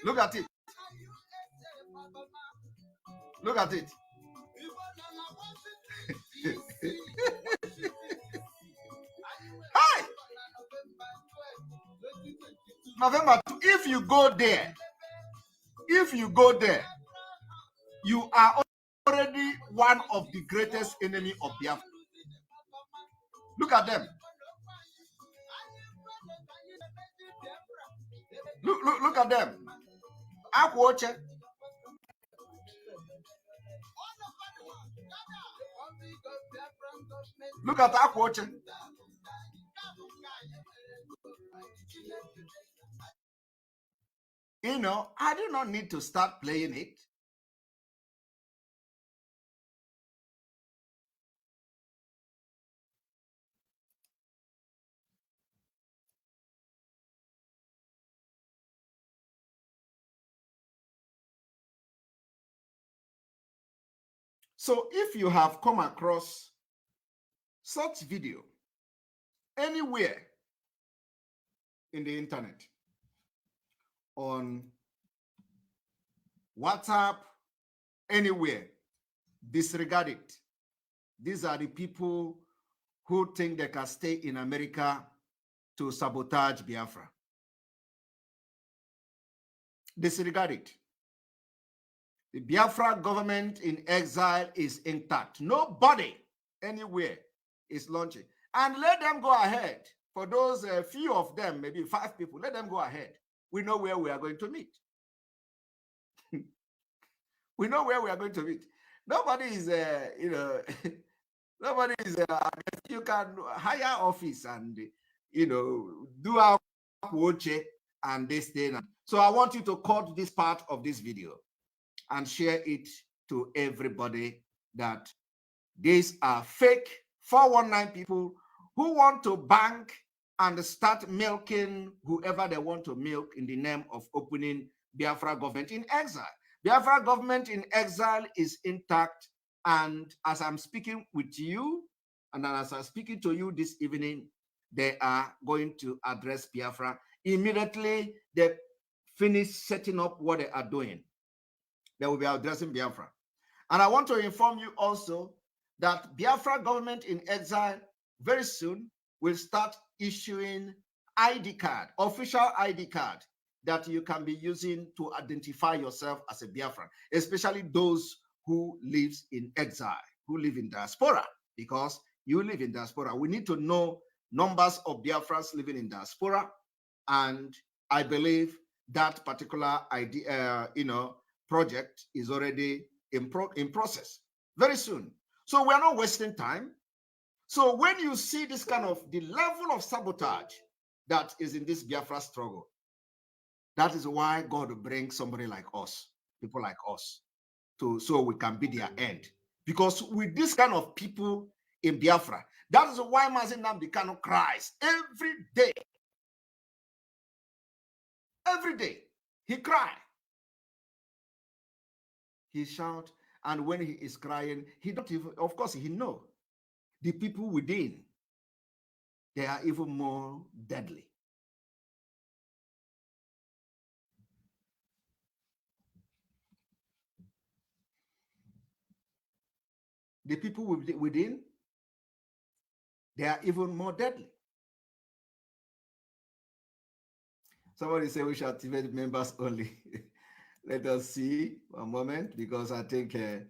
Look at it. Look at it. Hi! November 2, if you go there, you are already one of the greatest enemy of Biafra. Look at them. Look at them. Akwoche. Look at Akwoche. You know, I do not need to start playing it. So if you have come across such video anywhere in the internet, on WhatsApp, anywhere, disregard it. These are the people who think they can stay in America to sabotage Biafra. Disregard it. The Biafra government in exile is intact. Nobody anywhere is launching. And let them go ahead. For those few of them, maybe 5 people, let them go ahead. We know where we are going to meet. We know where we are going to meet. Nobody is, nobody is, you can hire office and, do our watch and this thing. So I want you to cut this part of this video and share it to everybody that these are fake 419 people who want to bank and start milking whoever they want to milk in the name of opening Biafra government in exile. Biafra government in exile is intact, and as I'm speaking with you, and as I'm speaking to you this evening, they are going to address Biafra. Immediately they finish setting up what they are doing, they will be addressing Biafra. And I want to inform you also that Biafra government in exile very soon will start issuing ID card, official ID card, that you can be using to identify yourself as a Biafran, especially those who live in exile, who live in diaspora, because you live in diaspora. We need to know numbers of Biafrans living in diaspora, and I believe that particular idea, project is already in process very soon. So we're not wasting time. So when you see this kind of the level of sabotage that is in this Biafra struggle, that is why God will bring somebody like us, people like us, so we can be their end. Because with this kind of people in Biafra, that is why Mazi Nnamdi Kanu cries every day. Every day, he cries. He shouts, and when he is crying, he don't even, of course, he know the people within, they are even more deadly. The people within, they are even more deadly. Somebody say we should activate members only. Let us see one moment, because I think there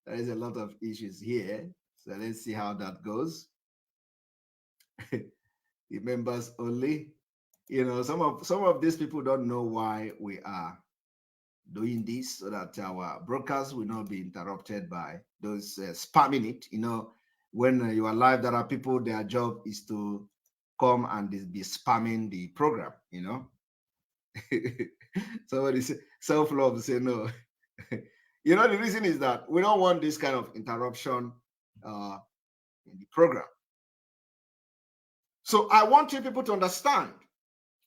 is a lot of issues here. So let's see how that goes. The members only. Some of these people don't know why we are doing this, so that our broadcast will not be interrupted by those spamming it. When you are live, there are people, their job is to come and be spamming the program. Somebody say self-love, say no. The reason is that we don't want this kind of interruption in the program. So I want you people to understand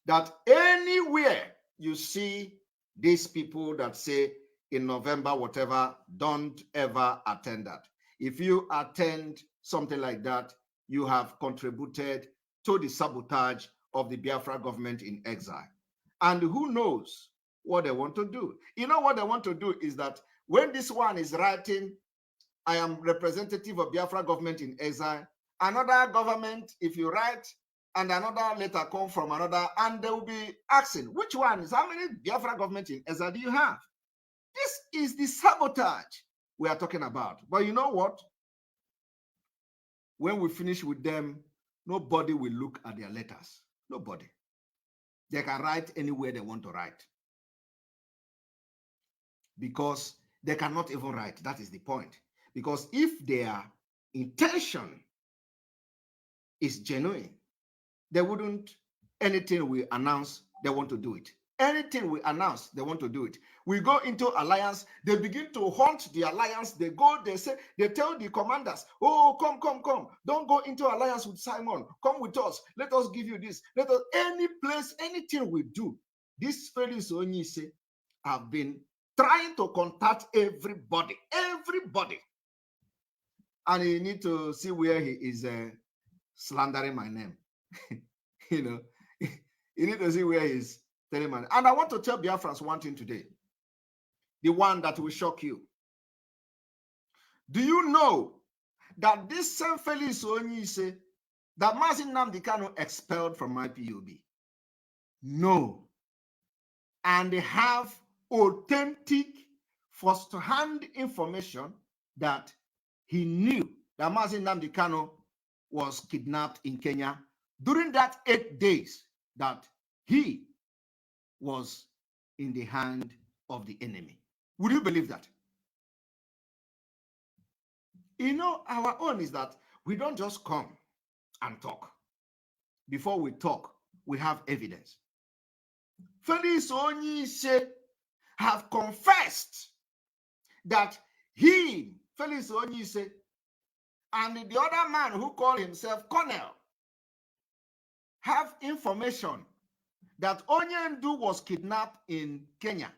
that anywhere you see these people that say in November, whatever, don't ever attend that. If you attend something like that, you have contributed to the sabotage of the Biafra government in exile. And who knows what they want to do? What they want to do is that when this one is writing, I am representative of Biafra government in exile, another government, if you write, and another letter come from another, and they will be asking, which one is, how many Biafra government in exile do you have? This is the sabotage we are talking about. But you know what? When we finish with them, nobody will look at their letters. Nobody. They can write anywhere they want to write. because they cannot even write. That is the point. Because if their intention is genuine, they wouldn't, anything we announce, they want to do it. Anything we announce, they want to do it. We go into alliance, they begin to haunt the alliance. They go, they say, they tell the commanders, oh, come, come, come. Don't go into alliance with Simon. Come with us. Let us give you this. Let us, any place, anything we do. These fellows Onyise have been trying to contact everybody. And you need to see where he is slandering my name. You know, you need to see where he's telling me. And I want to tell Biafrans one thing today, the one that will shock you. Do you know that this same Felix Onyise that Mazin Nnamdi Kanu expelled from my PUB? No. And they have authentic first-hand information that he knew that Mazin Nnamdi Kanu was kidnapped in Kenya during that 8 days that he was in the hand of the enemy. Would you believe that? You know, our own is that we don't just come and talk. Before we talk, we have evidence. Felix Onyise have confessed that he, Felix Onyise, and the other man who called himself Colonel have information that Onyendu was kidnapped in Kenya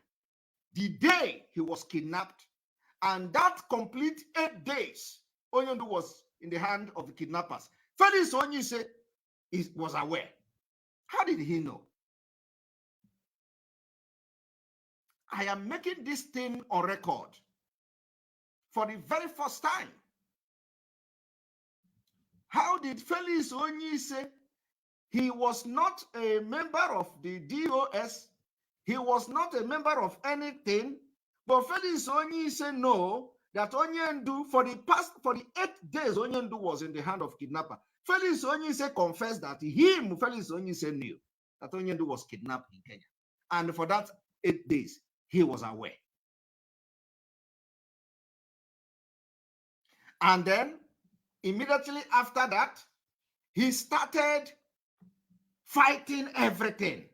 the day he was kidnapped, and that complete 8 days Onyendu was in the hand of the kidnappers. Felix Onyise was aware. How did he know? I am making this thing on record for the very first time. How did Felix Onyise? He was not a member of the DOS. He was not a member of anything. But Felix Onyise know that Onyendu, for the 8 days, Onyendu was in the hand of kidnapper. Felix Onyise confessed that Felix Onyise knew that Onyendu was kidnapped in Kenya. And for that 8 days, he was aware. And then, immediately after that, he started fighting everything.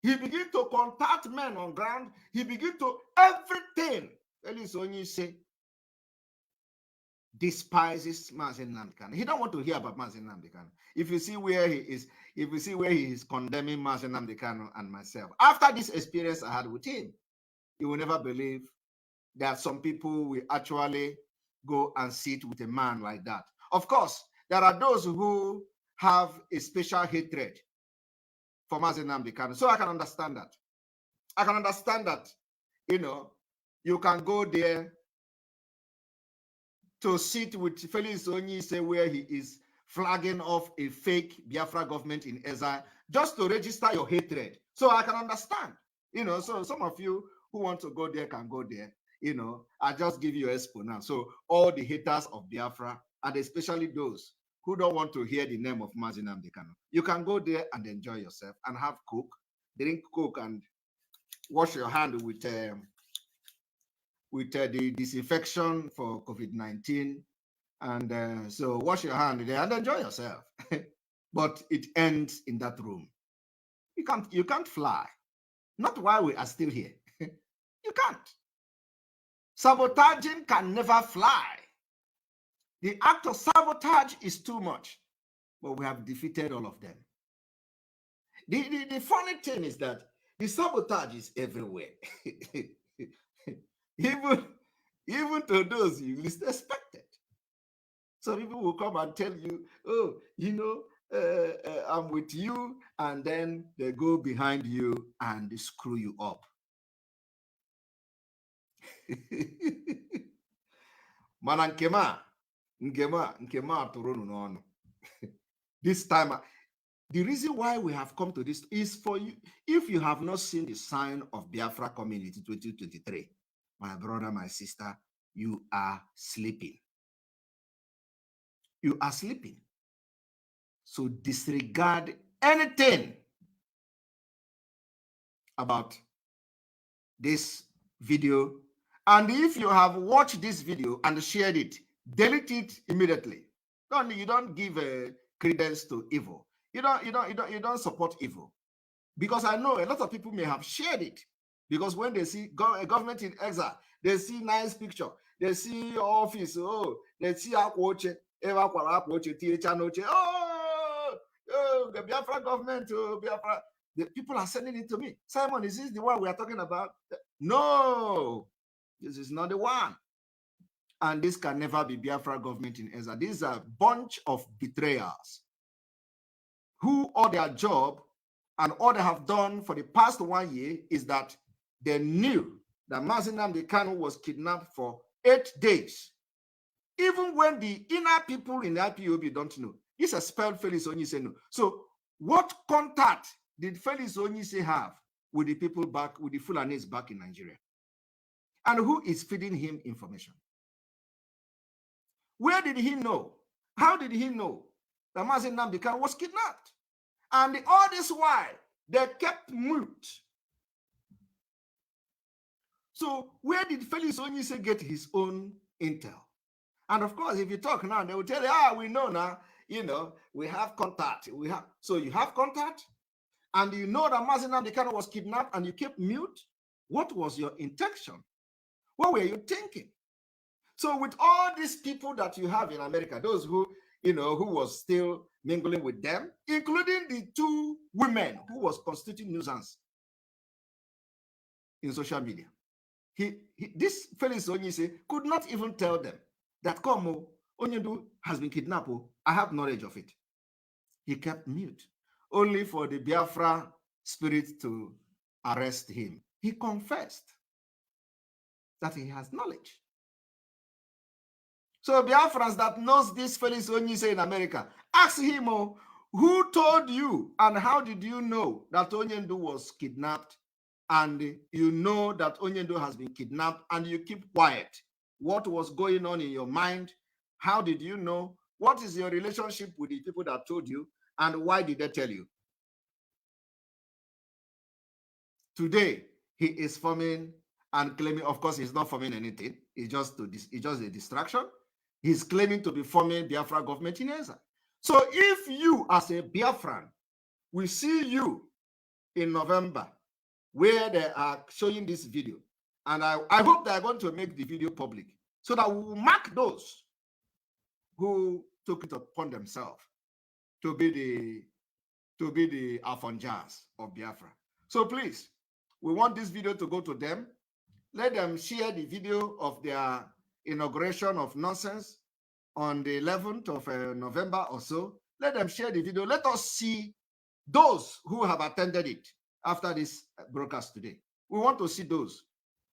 He began to contact men on ground. He began to everything. Felix Onyise despises Mazin Nnamdi Kanu. He don't want to hear about Mazin Nnamdi Kanu. If you see where he is condemning Mazin Nnamdi Kanu and myself, after this experience I had with him, you will never believe that some people will actually go and sit with a man like that. Of course, there are those who have a special hatred for Mazin Nnamdi Kanu. So I can understand that. I can understand that, you know, you can go there to sit with Felix Onyise where he is flagging off a fake Biafra government in exile just to register your hatred. So I can understand, you know, so some of you who want to go there can go there, you know. I just give you expo now. So all the haters of Biafra, and especially those who don't want to hear the name of Mazin Nnamdi Kanu, you can go there and enjoy yourself and have Coke, drink Coke, and wash your hand with the disinfection for COVID-19. And so wash your hand there and enjoy yourself. But it ends in that room. You can't fly. Not while we are still here. You can't. Sabotaging can never fly. The act of sabotage is too much. But we have defeated all of them. The funny thing is that the sabotage is everywhere. even to those you least expected. So people will come and tell you, oh, you know, I'm with you, and then they go behind you and they screw you up. Mana nkema turunu n'ọnụ. This time, the reason why we have come to this is for you. If you have not seen the sign of Biafra Community 2023, my brother, my sister, you are sleeping. You are sleeping. So disregard anything about this video. And if you have watched this video and shared it, delete it immediately. You don't give credence to evil. You don't support evil. Because I know a lot of people may have shared it. Because when they see a government in exile, they see nice picture, they see office, oh, they see Akwoche, the Biafra government, Biafra. The people are sending it to me. Simon, is this the one we are talking about? No, this is not the one. And this can never be Biafra government in exile. These are a bunch of betrayers who all their job and all they have done for the past 1 year is that they knew that Mazi Nnamdi Kanu was kidnapped for 8 days. Even when the inner people in the IPOB don't know. It's a spelled Felix Onyise no. So what contact did Felix Onyise have with the people back, with the Fulanis back in Nigeria? And who is feeding him information? Where did he know? How did he know that Mazi Nnamdi Kanu was kidnapped? And all this while, they kept mute. So where did Felix Onyise get his own intel? And of course, if you talk now, they will tell you, we know now, we have contact. So you have contact, and you know that Mazi Nnamdi Kanu was kidnapped, and you kept mute. What was your intention? What were you thinking? So with all these people that you have in America, those who, who was still mingling with them, including the 2 women who was constituting nuisance in social media. This Felix Onyise could not even tell them that Onyendu has been kidnapped. I have knowledge of it. He kept mute, only for the Biafra spirit to arrest him. He confessed that he has knowledge. So Biafrans that knows this Felix Onyise in America, ask him, who told you and how did you know that Onyendu was kidnapped, and you know that Onyendu has been kidnapped and you keep quiet? What was going on in your mind? How did you know? What is your relationship with the people that told you, and why did they tell you? Today, he is forming and claiming, of course, he's not forming anything. It's just a distraction. He's claiming to be forming Biafra government in exile. So if you, as a Biafran, we see you in November, where they are showing this video, and I hope they are going to make the video public so that we will mark those who took it upon themselves to be the Afonjas of Biafra. So please, we want this video to go to them. Let them share the video of their inauguration of nonsense on the 11th of November or so. Let them share the video. Let us see those who have attended it after this broadcast today. We want to see those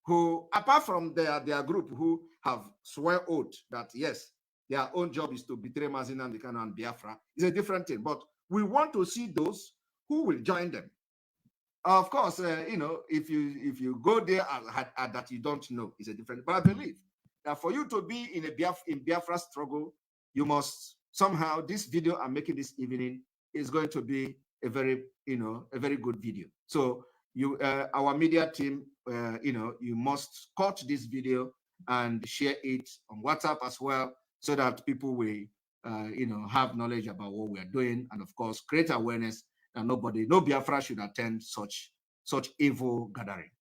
who, apart from their group, who have swear oath that yes, their own job is to betray Mazi Nnamdi Kanu and Biafra. It's a different thing, but we want to see those who will join them. Of course, if you go there and that you don't know, it's a different. But I believe that for you to be in Biafra struggle, you must somehow. This video I'm making this evening is going to be a very good video. So you, our media team, you must cut this video and share it on WhatsApp as well, so that people will, have knowledge about what we are doing, and of course, create awareness that no Biafra should attend such evil gathering.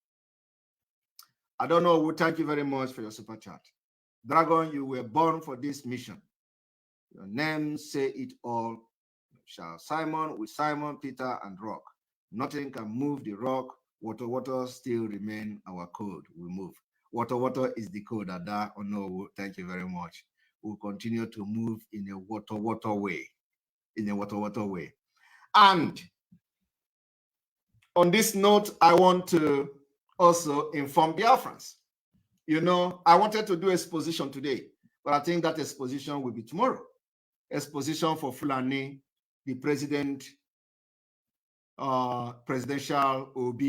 I don't know. Thank you very much for your super chat. Dragon, you were born for this mission. Your name say it all. Shall Simon with Simon, Peter, and Rock. Nothing can move the rock. Water still remain our code. We move. Water is the code. Ada. Oh no, thank you very much. We'll continue to move in a water way. In a water way. And on this note, I want to also inform Biafrans. I wanted to do exposition today, but I think that exposition will be tomorrow. Exposition for Fulani, the presidential OB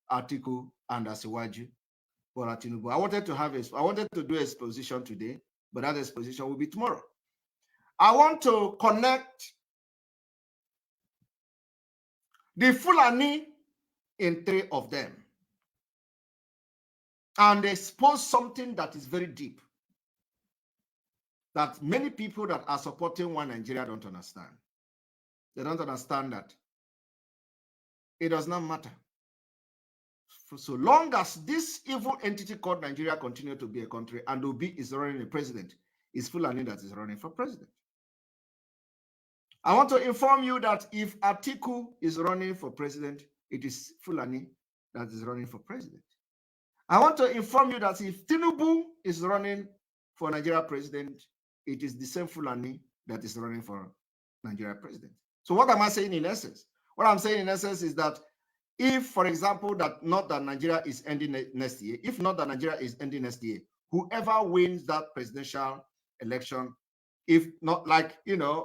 article, and Asiwaju Bola Tinubu. I wanted to do exposition today, but that exposition will be tomorrow. I want to connect the Fulani in 3 of them. and expose something that is very deep, that many people that are supporting One Nigeria don't understand. They don't understand that it does not matter. For so long as this evil entity called Nigeria continue to be a country and Obi is running a president, it's Fulani that is running for president. I want to inform you that if Atiku is running for president, it is Fulani that is running for president. I want to inform you that if Tinubu is running for Nigeria president, it is the same Fulani that is running for Nigeria president. So what am I saying in essence? What I'm saying in essence is that if, for example, that not that Nigeria is ending next year, if not that Nigeria is ending next year, whoever wins that presidential election, if not like,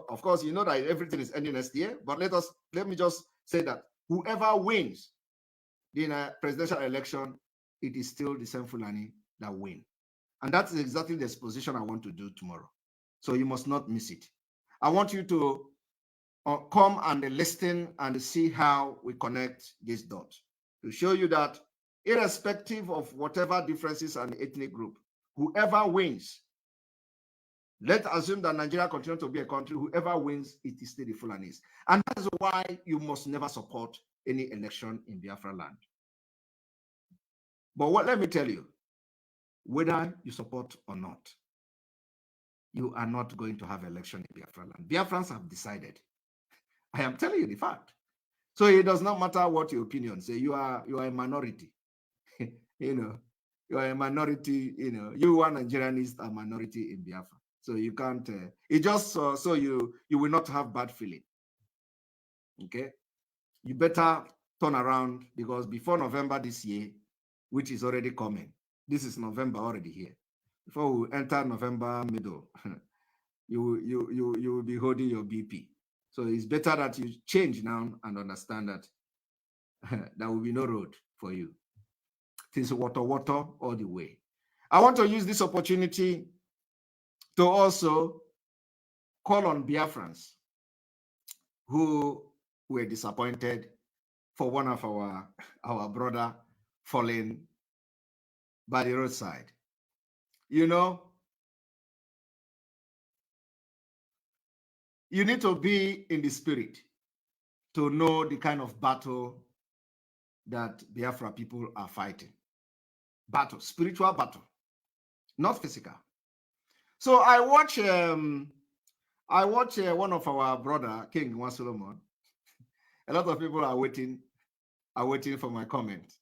of course, you know that everything is ending next year, but let me just say that whoever wins the presidential election, it is still the same Fulani that win. And that's exactly the exposition I want to do tomorrow. So you must not miss it. I want you to come and listen and see how we connect these dots to show you that irrespective of whatever differences and ethnic group, whoever wins, let's assume that Nigeria continues to be a country, whoever wins, it is still the Fulanis. And that is why you must never support any election in Biafra land. But let me tell you, whether you support or not, you are not going to have election in Biafra land. Biafrans have decided. I am telling you the fact. So it does not matter what your opinion say. You are a minority. You are a minority. You are Nigerians are minority in Biafra. So you can't. It just so you will not have bad feeling. Okay, you better turn around, because before November this year, which is already coming, this is November already here. Before we enter November middle, you will be holding your BP. So it's better that you change now and understand that there will be no road for you. It is water all the way. I want to use this opportunity to also call on Biafrans who were disappointed for one of our brother falling by the roadside. You need to be in the spirit to know the kind of battle that Biafra people are fighting. Battle, spiritual battle, not physical. So I watch one of our brother, King One Solomon. A lot of people are waiting for my comment.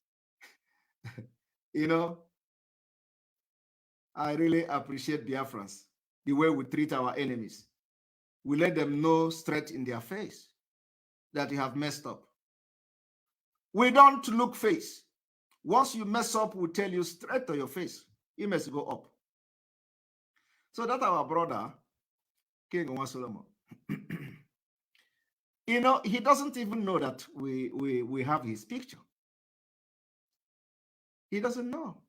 I really appreciate Biafrans, the way we treat our enemies. We let them know straight in their face that you have messed up. We don't look face. Once you mess up, we tell you straight to your face, you must go up. So that our brother, King Omar Solomon, he doesn't even know that we have his picture. He doesn't know.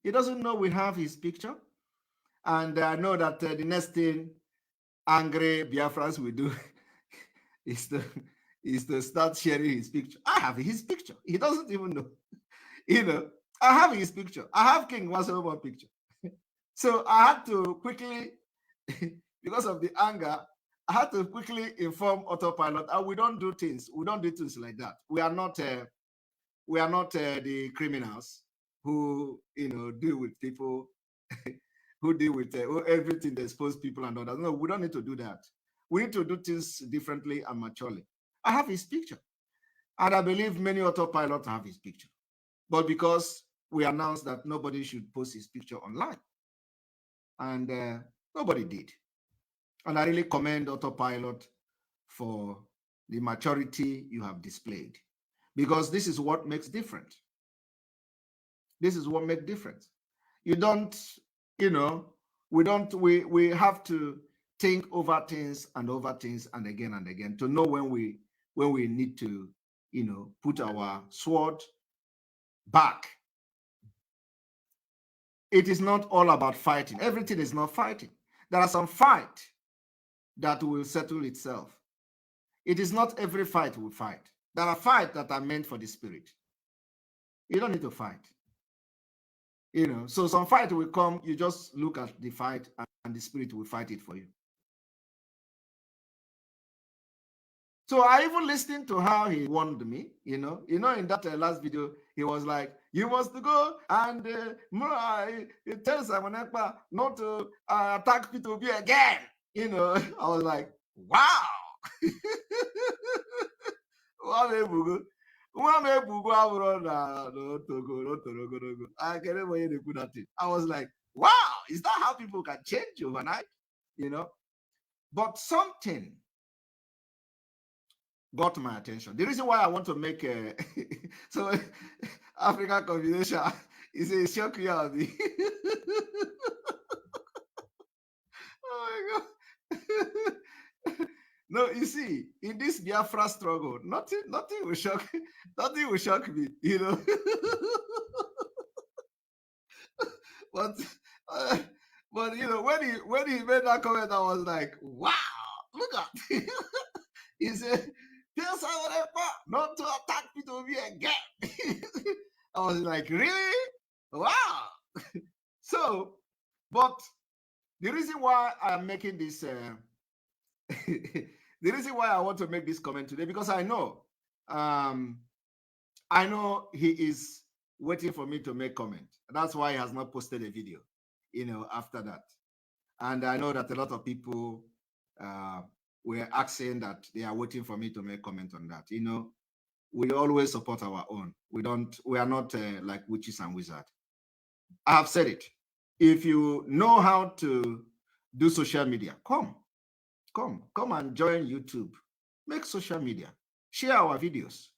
He doesn't know we have his picture. And I know that the next thing angry Biafrans will do is to start sharing his picture. I have his picture. He doesn't even know. I have his picture. I have King Solomon picture. So I had to quickly, because of the anger, I had to quickly inform Autopilot. We don't do things. We don't do things like that. We are not the criminals who deal with people, who deal with everything that expose people and others. No, we don't need to do that. We need to do things differently and maturely. I have his picture, and I believe many Autopilots have his picture. But because we announced that nobody should post his picture online, and nobody did. And I really commend Autopilot for the maturity you have displayed, because this is what makes difference. This is what makes difference. You don't, we have to think over things and again to know when we need to, put our sword back. It is not all about fighting. Everything is not fighting. There are some fight that will settle itself. It is not every fight we fight. There are fights that are meant for the spirit. You don't need to fight. You know, so some fight will come, you just look at the fight and the spirit will fight it for you. So I even listened to how he warned me, you know, in that last video, he was like, you must go and tell Simon Ekpa not to attack P2B again. You know, I was like, wow. I can't even put that in. I was like, wow, is that how people can change overnight? You know, but something got my attention. The reason why I want to make a so African combination is a shock you of the oh my god. No, you see, in this Biafra struggle, nothing will shock me, you know. but but you know, when he made that comment, I was like, wow, look at he said, tell Simon Ekpa not to attack P2B again. I was like, really? Wow. So, but the reason why I'm making this, the reason why I want to make this comment today, because I know he is waiting for me to make comment. That's why he has not posted a video, you know, after that. And I know that a lot of people were asking that they are waiting for me to make comment on that. You know, we always support our own. We are not like witches and wizards. I have said it. If you know how to do social media, come and join YouTube. Make social media. Share our videos.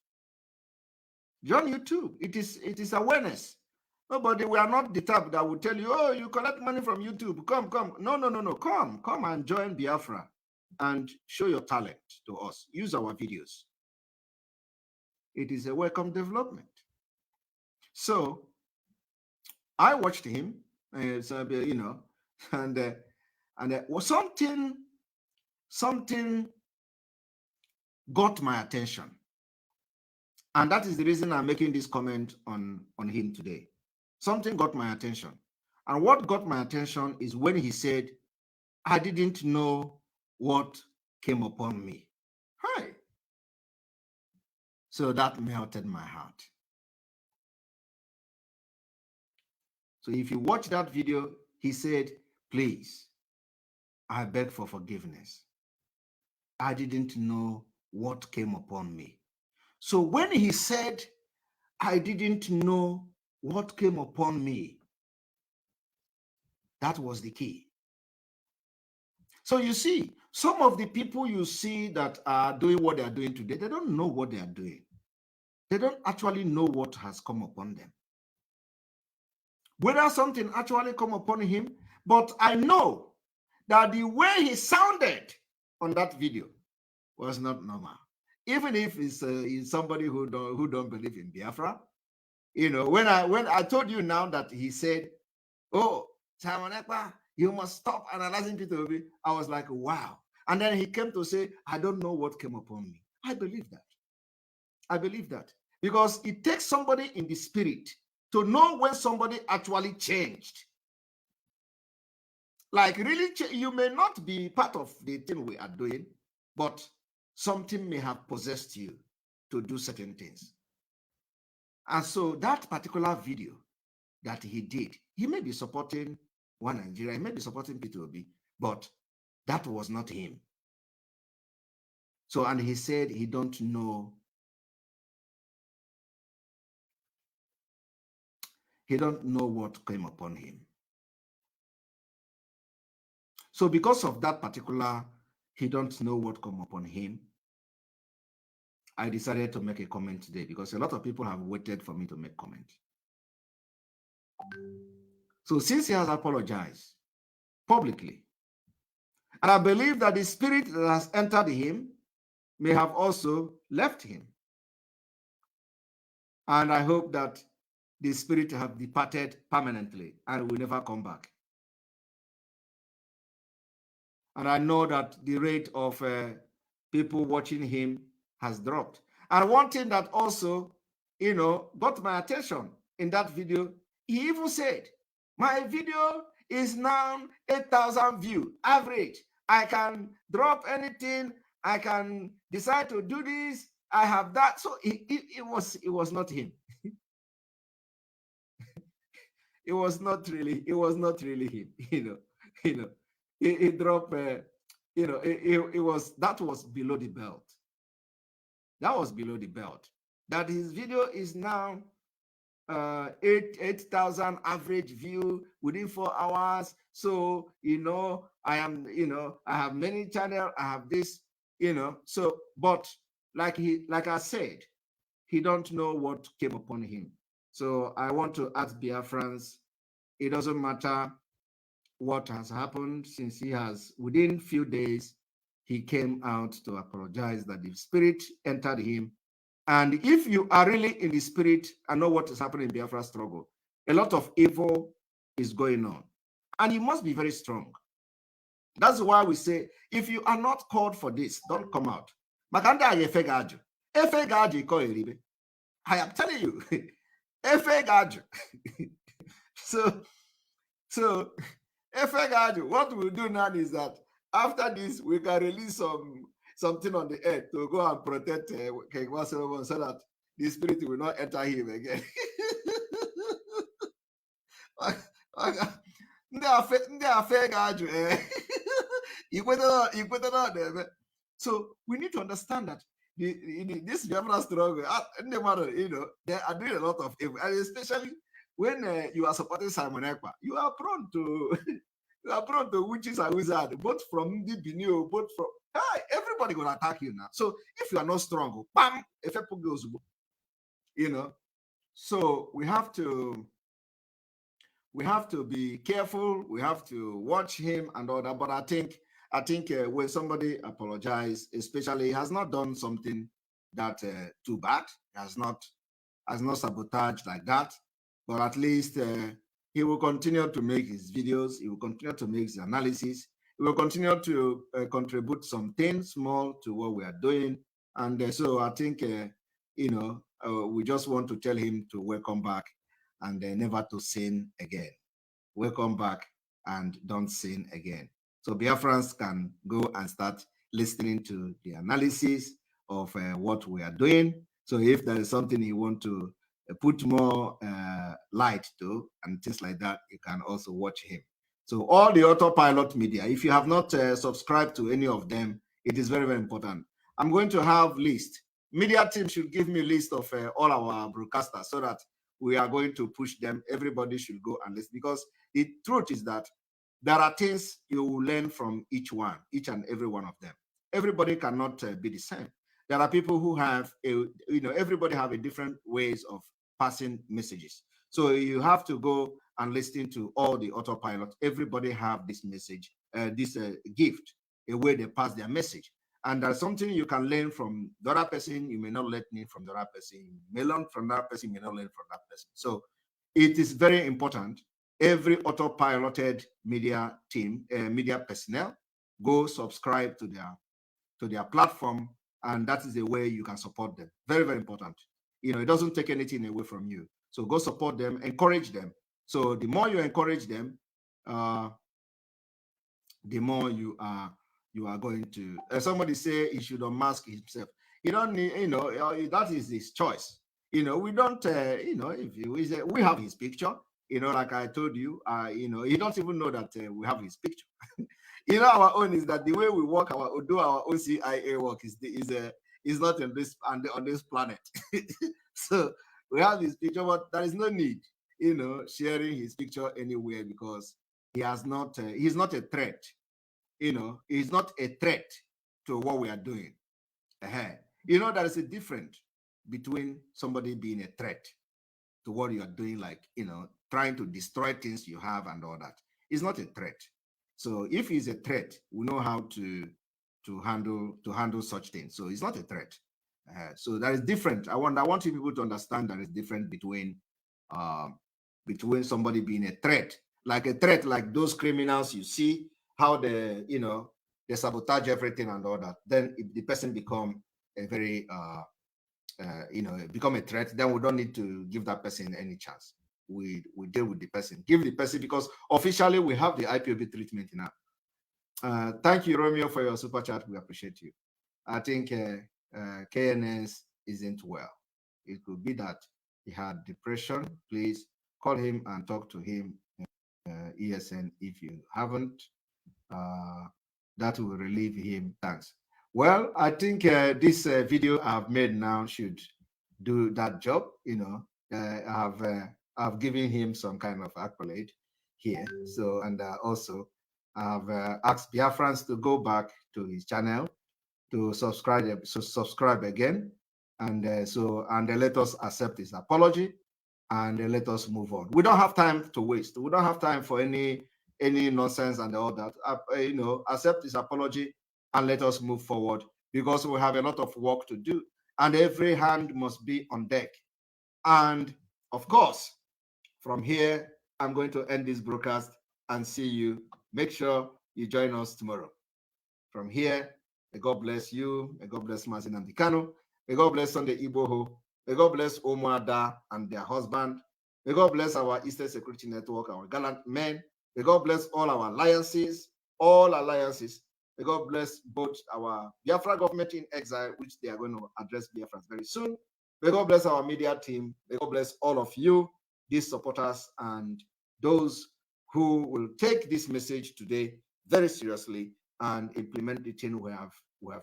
Join YouTube. It is awareness. Nobody, we are not the type that will tell you, oh, you collect money from YouTube. Come. No. Come and join Biafra and show your talent to us. Use our videos. It is a welcome development. So I watched him, you know, and was something got my attention. And that is the reason I'm making this comment on him today. Something got my attention. And what got my attention is when he said, I didn't know what came upon me. Hi. So that melted my heart. So if you watch that video, he said, please, I beg for forgiveness. I didn't know what came upon me. So when he said, I didn't know what came upon me, that was the key. So you see, some of the people you see that are doing what they are doing today, they don't know what they are doing. They don't actually know what has come upon them. Whether something actually come upon him, but I know that the way he sounded on that video was not normal. Even if it's somebody who don't believe in Biafra, you know, when I told you now that he said, "Oh, Simon Ekpa, you must stop analyzing P2B," I was like, wow. And then he came to say, I don't know what came upon me. I believe that. I believe that. Because it takes somebody in the spirit to know when somebody actually changed. Like really, you may not be part of the thing we are doing, but something may have possessed you to do certain things. And so that particular video that he did, he may be supporting One Nigeria, he may be supporting P2B, but that was not him. So, and he said he don't know. He don't know what came upon him. So because of that particular, he don't know what come upon him, I decided to make a comment today because a lot of people have waited for me to make comment. So since he has apologized publicly, and I believe that the spirit that has entered him may have also left him. And I hope that the spirit have departed permanently and will never come back. And I know that the rate of people watching him has dropped. And one thing that also, you know, got my attention in that video He even said, my video is now 8,000 view average. I can drop anything. I can decide to do this. I have that. So it was not him. It was not really him. He dropped. That was below the belt. That was below the belt. That his video is now 8,000 average view within 4 hours. So I have many channels. I have this. So but like I said, he don't know what came upon him. So I want to ask Biafrans, it doesn't matter what has happened, since he has, within few days, he came out to apologize that the spirit entered him. And if you are really in the spirit and know what is happening in Biafra struggle, a lot of evil is going on. And you must be very strong. That's why we say, if you are not called for this, don't come out. I am telling you, so what we'll do now is that after this, we can release something on the earth to go and protect King Solomon, so that the spirit will not enter him again. So we need to understand that this Biafra struggle, they are doing a lot of evil, and especially when you are supporting Simon Ekpa, you are prone to witches and wizards, both from the Benio, both from everybody gonna attack you now. So if you are not strong, bam, goes, so we have to be careful. We have to watch him and all that. But I think when somebody apologizes, especially he has not done something that too bad, has not sabotaged like that, but at least he will continue to make his videos. He will continue to make his analysis. He will continue to contribute something small to what we are doing. And so I think, we just want to tell him to welcome back and never to sin again. Welcome back and don't sin again. So Biafrans can go and start listening to the analysis of what we are doing. So if there is something you want to put more light to and things like that, you can also watch him. So all the autopilot media, if you have not subscribed to any of them, it is very, very important. I'm going to have list. Media team should give me a list of all our broadcasters so that we are going to push them. Everybody should go and listen, because the truth is that there are things you will learn from each and every one of them. Everybody cannot be the same. There are people who have, everybody have a different ways of passing messages. So you have to go and listen to all the autopilot. Everybody have this message, this gift, a way they pass their message. And there's something you can learn from the other person. You may not learn from the other person. You may learn from that person. You may not learn from that person. So it is very important. Every autopiloted media team, media personnel, go subscribe to their platform, and that is the way you can support them. Very, very important. It doesn't take anything away from you. So go support them, encourage them. So the more you encourage them, the more you are going to. Somebody say he should unmask himself. You don't need, that is his choice. We don't, if we have his picture. Like I told you, he don't even know that we have his picture. Our own is that the way we work, do our own CIA work is not on this planet. So we have his picture, but there is no need, sharing his picture anywhere, because he's not a threat. He's not a threat to what we are doing. There is a difference between somebody being a threat to what you are doing, like, trying to destroy things you have and all that. It's not a threat. So if he's a threat, we know how to handle such things. So it's not a threat. So that is different. I want you people to understand that it's different between somebody being a threat, like those criminals you see, how they sabotage everything and all that. Then if the person become a very become a threat, then we don't need to give that person any chance. we deal with the person. Give the person, because officially we have the IPOB treatment now. Thank you, Romeo, for your super chat. We appreciate you. I think KNS isn't well. It could be that he had depression. Please call him and talk to him. ESN, if you haven't, that will relieve him. Thanks. Well, I think this video I've made now should do that job. You know, I've given him some kind of accolade here. So, and also I've asked Biafrans to go back to his channel to subscribe again, and let us accept his apology, and let us move on. We don't have time to waste. We don't have time for any nonsense and all that. You know, accept his apology and let us move forward, because we have a lot of work to do, and every hand must be on deck. And of course, from here, I'm going to end this broadcast and see you. Make sure you join us tomorrow. From here, may God bless you. May God bless Mazin and Dikano. May God bless Sunday Iboho. May God bless Omoada and their husband. May God bless our Eastern Security Network, our gallant men. May God bless all our alliances, all alliances. May God bless both our Biafra government in exile, which they are going to address Biafra very soon. May God bless our media team. May God bless all of you, these supporters, and those who will take this message today very seriously and implement the thing we have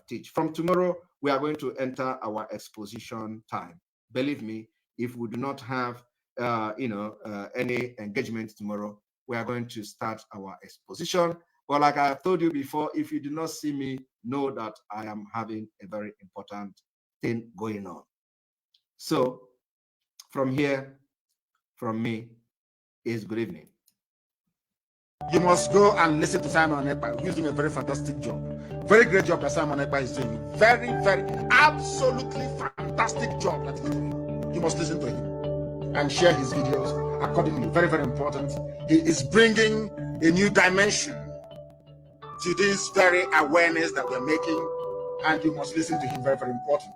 teach. From tomorrow, we are going to enter our exposition time. Believe me, if we do not have any engagement tomorrow, we are going to start our exposition. But like I have told you before, if you do not see me, know that I am having a very important thing going on. So from here, from me, is good evening. You must go and listen to Simon Ekpa, who's doing a very fantastic job. Very great job that Simon Ekpa is doing. Very, very, absolutely fantastic job that he's doing. You must listen to him and share his videos accordingly. Very, very important. He is bringing a new dimension to this very awareness that we're making, and you must listen to him. Very, very important.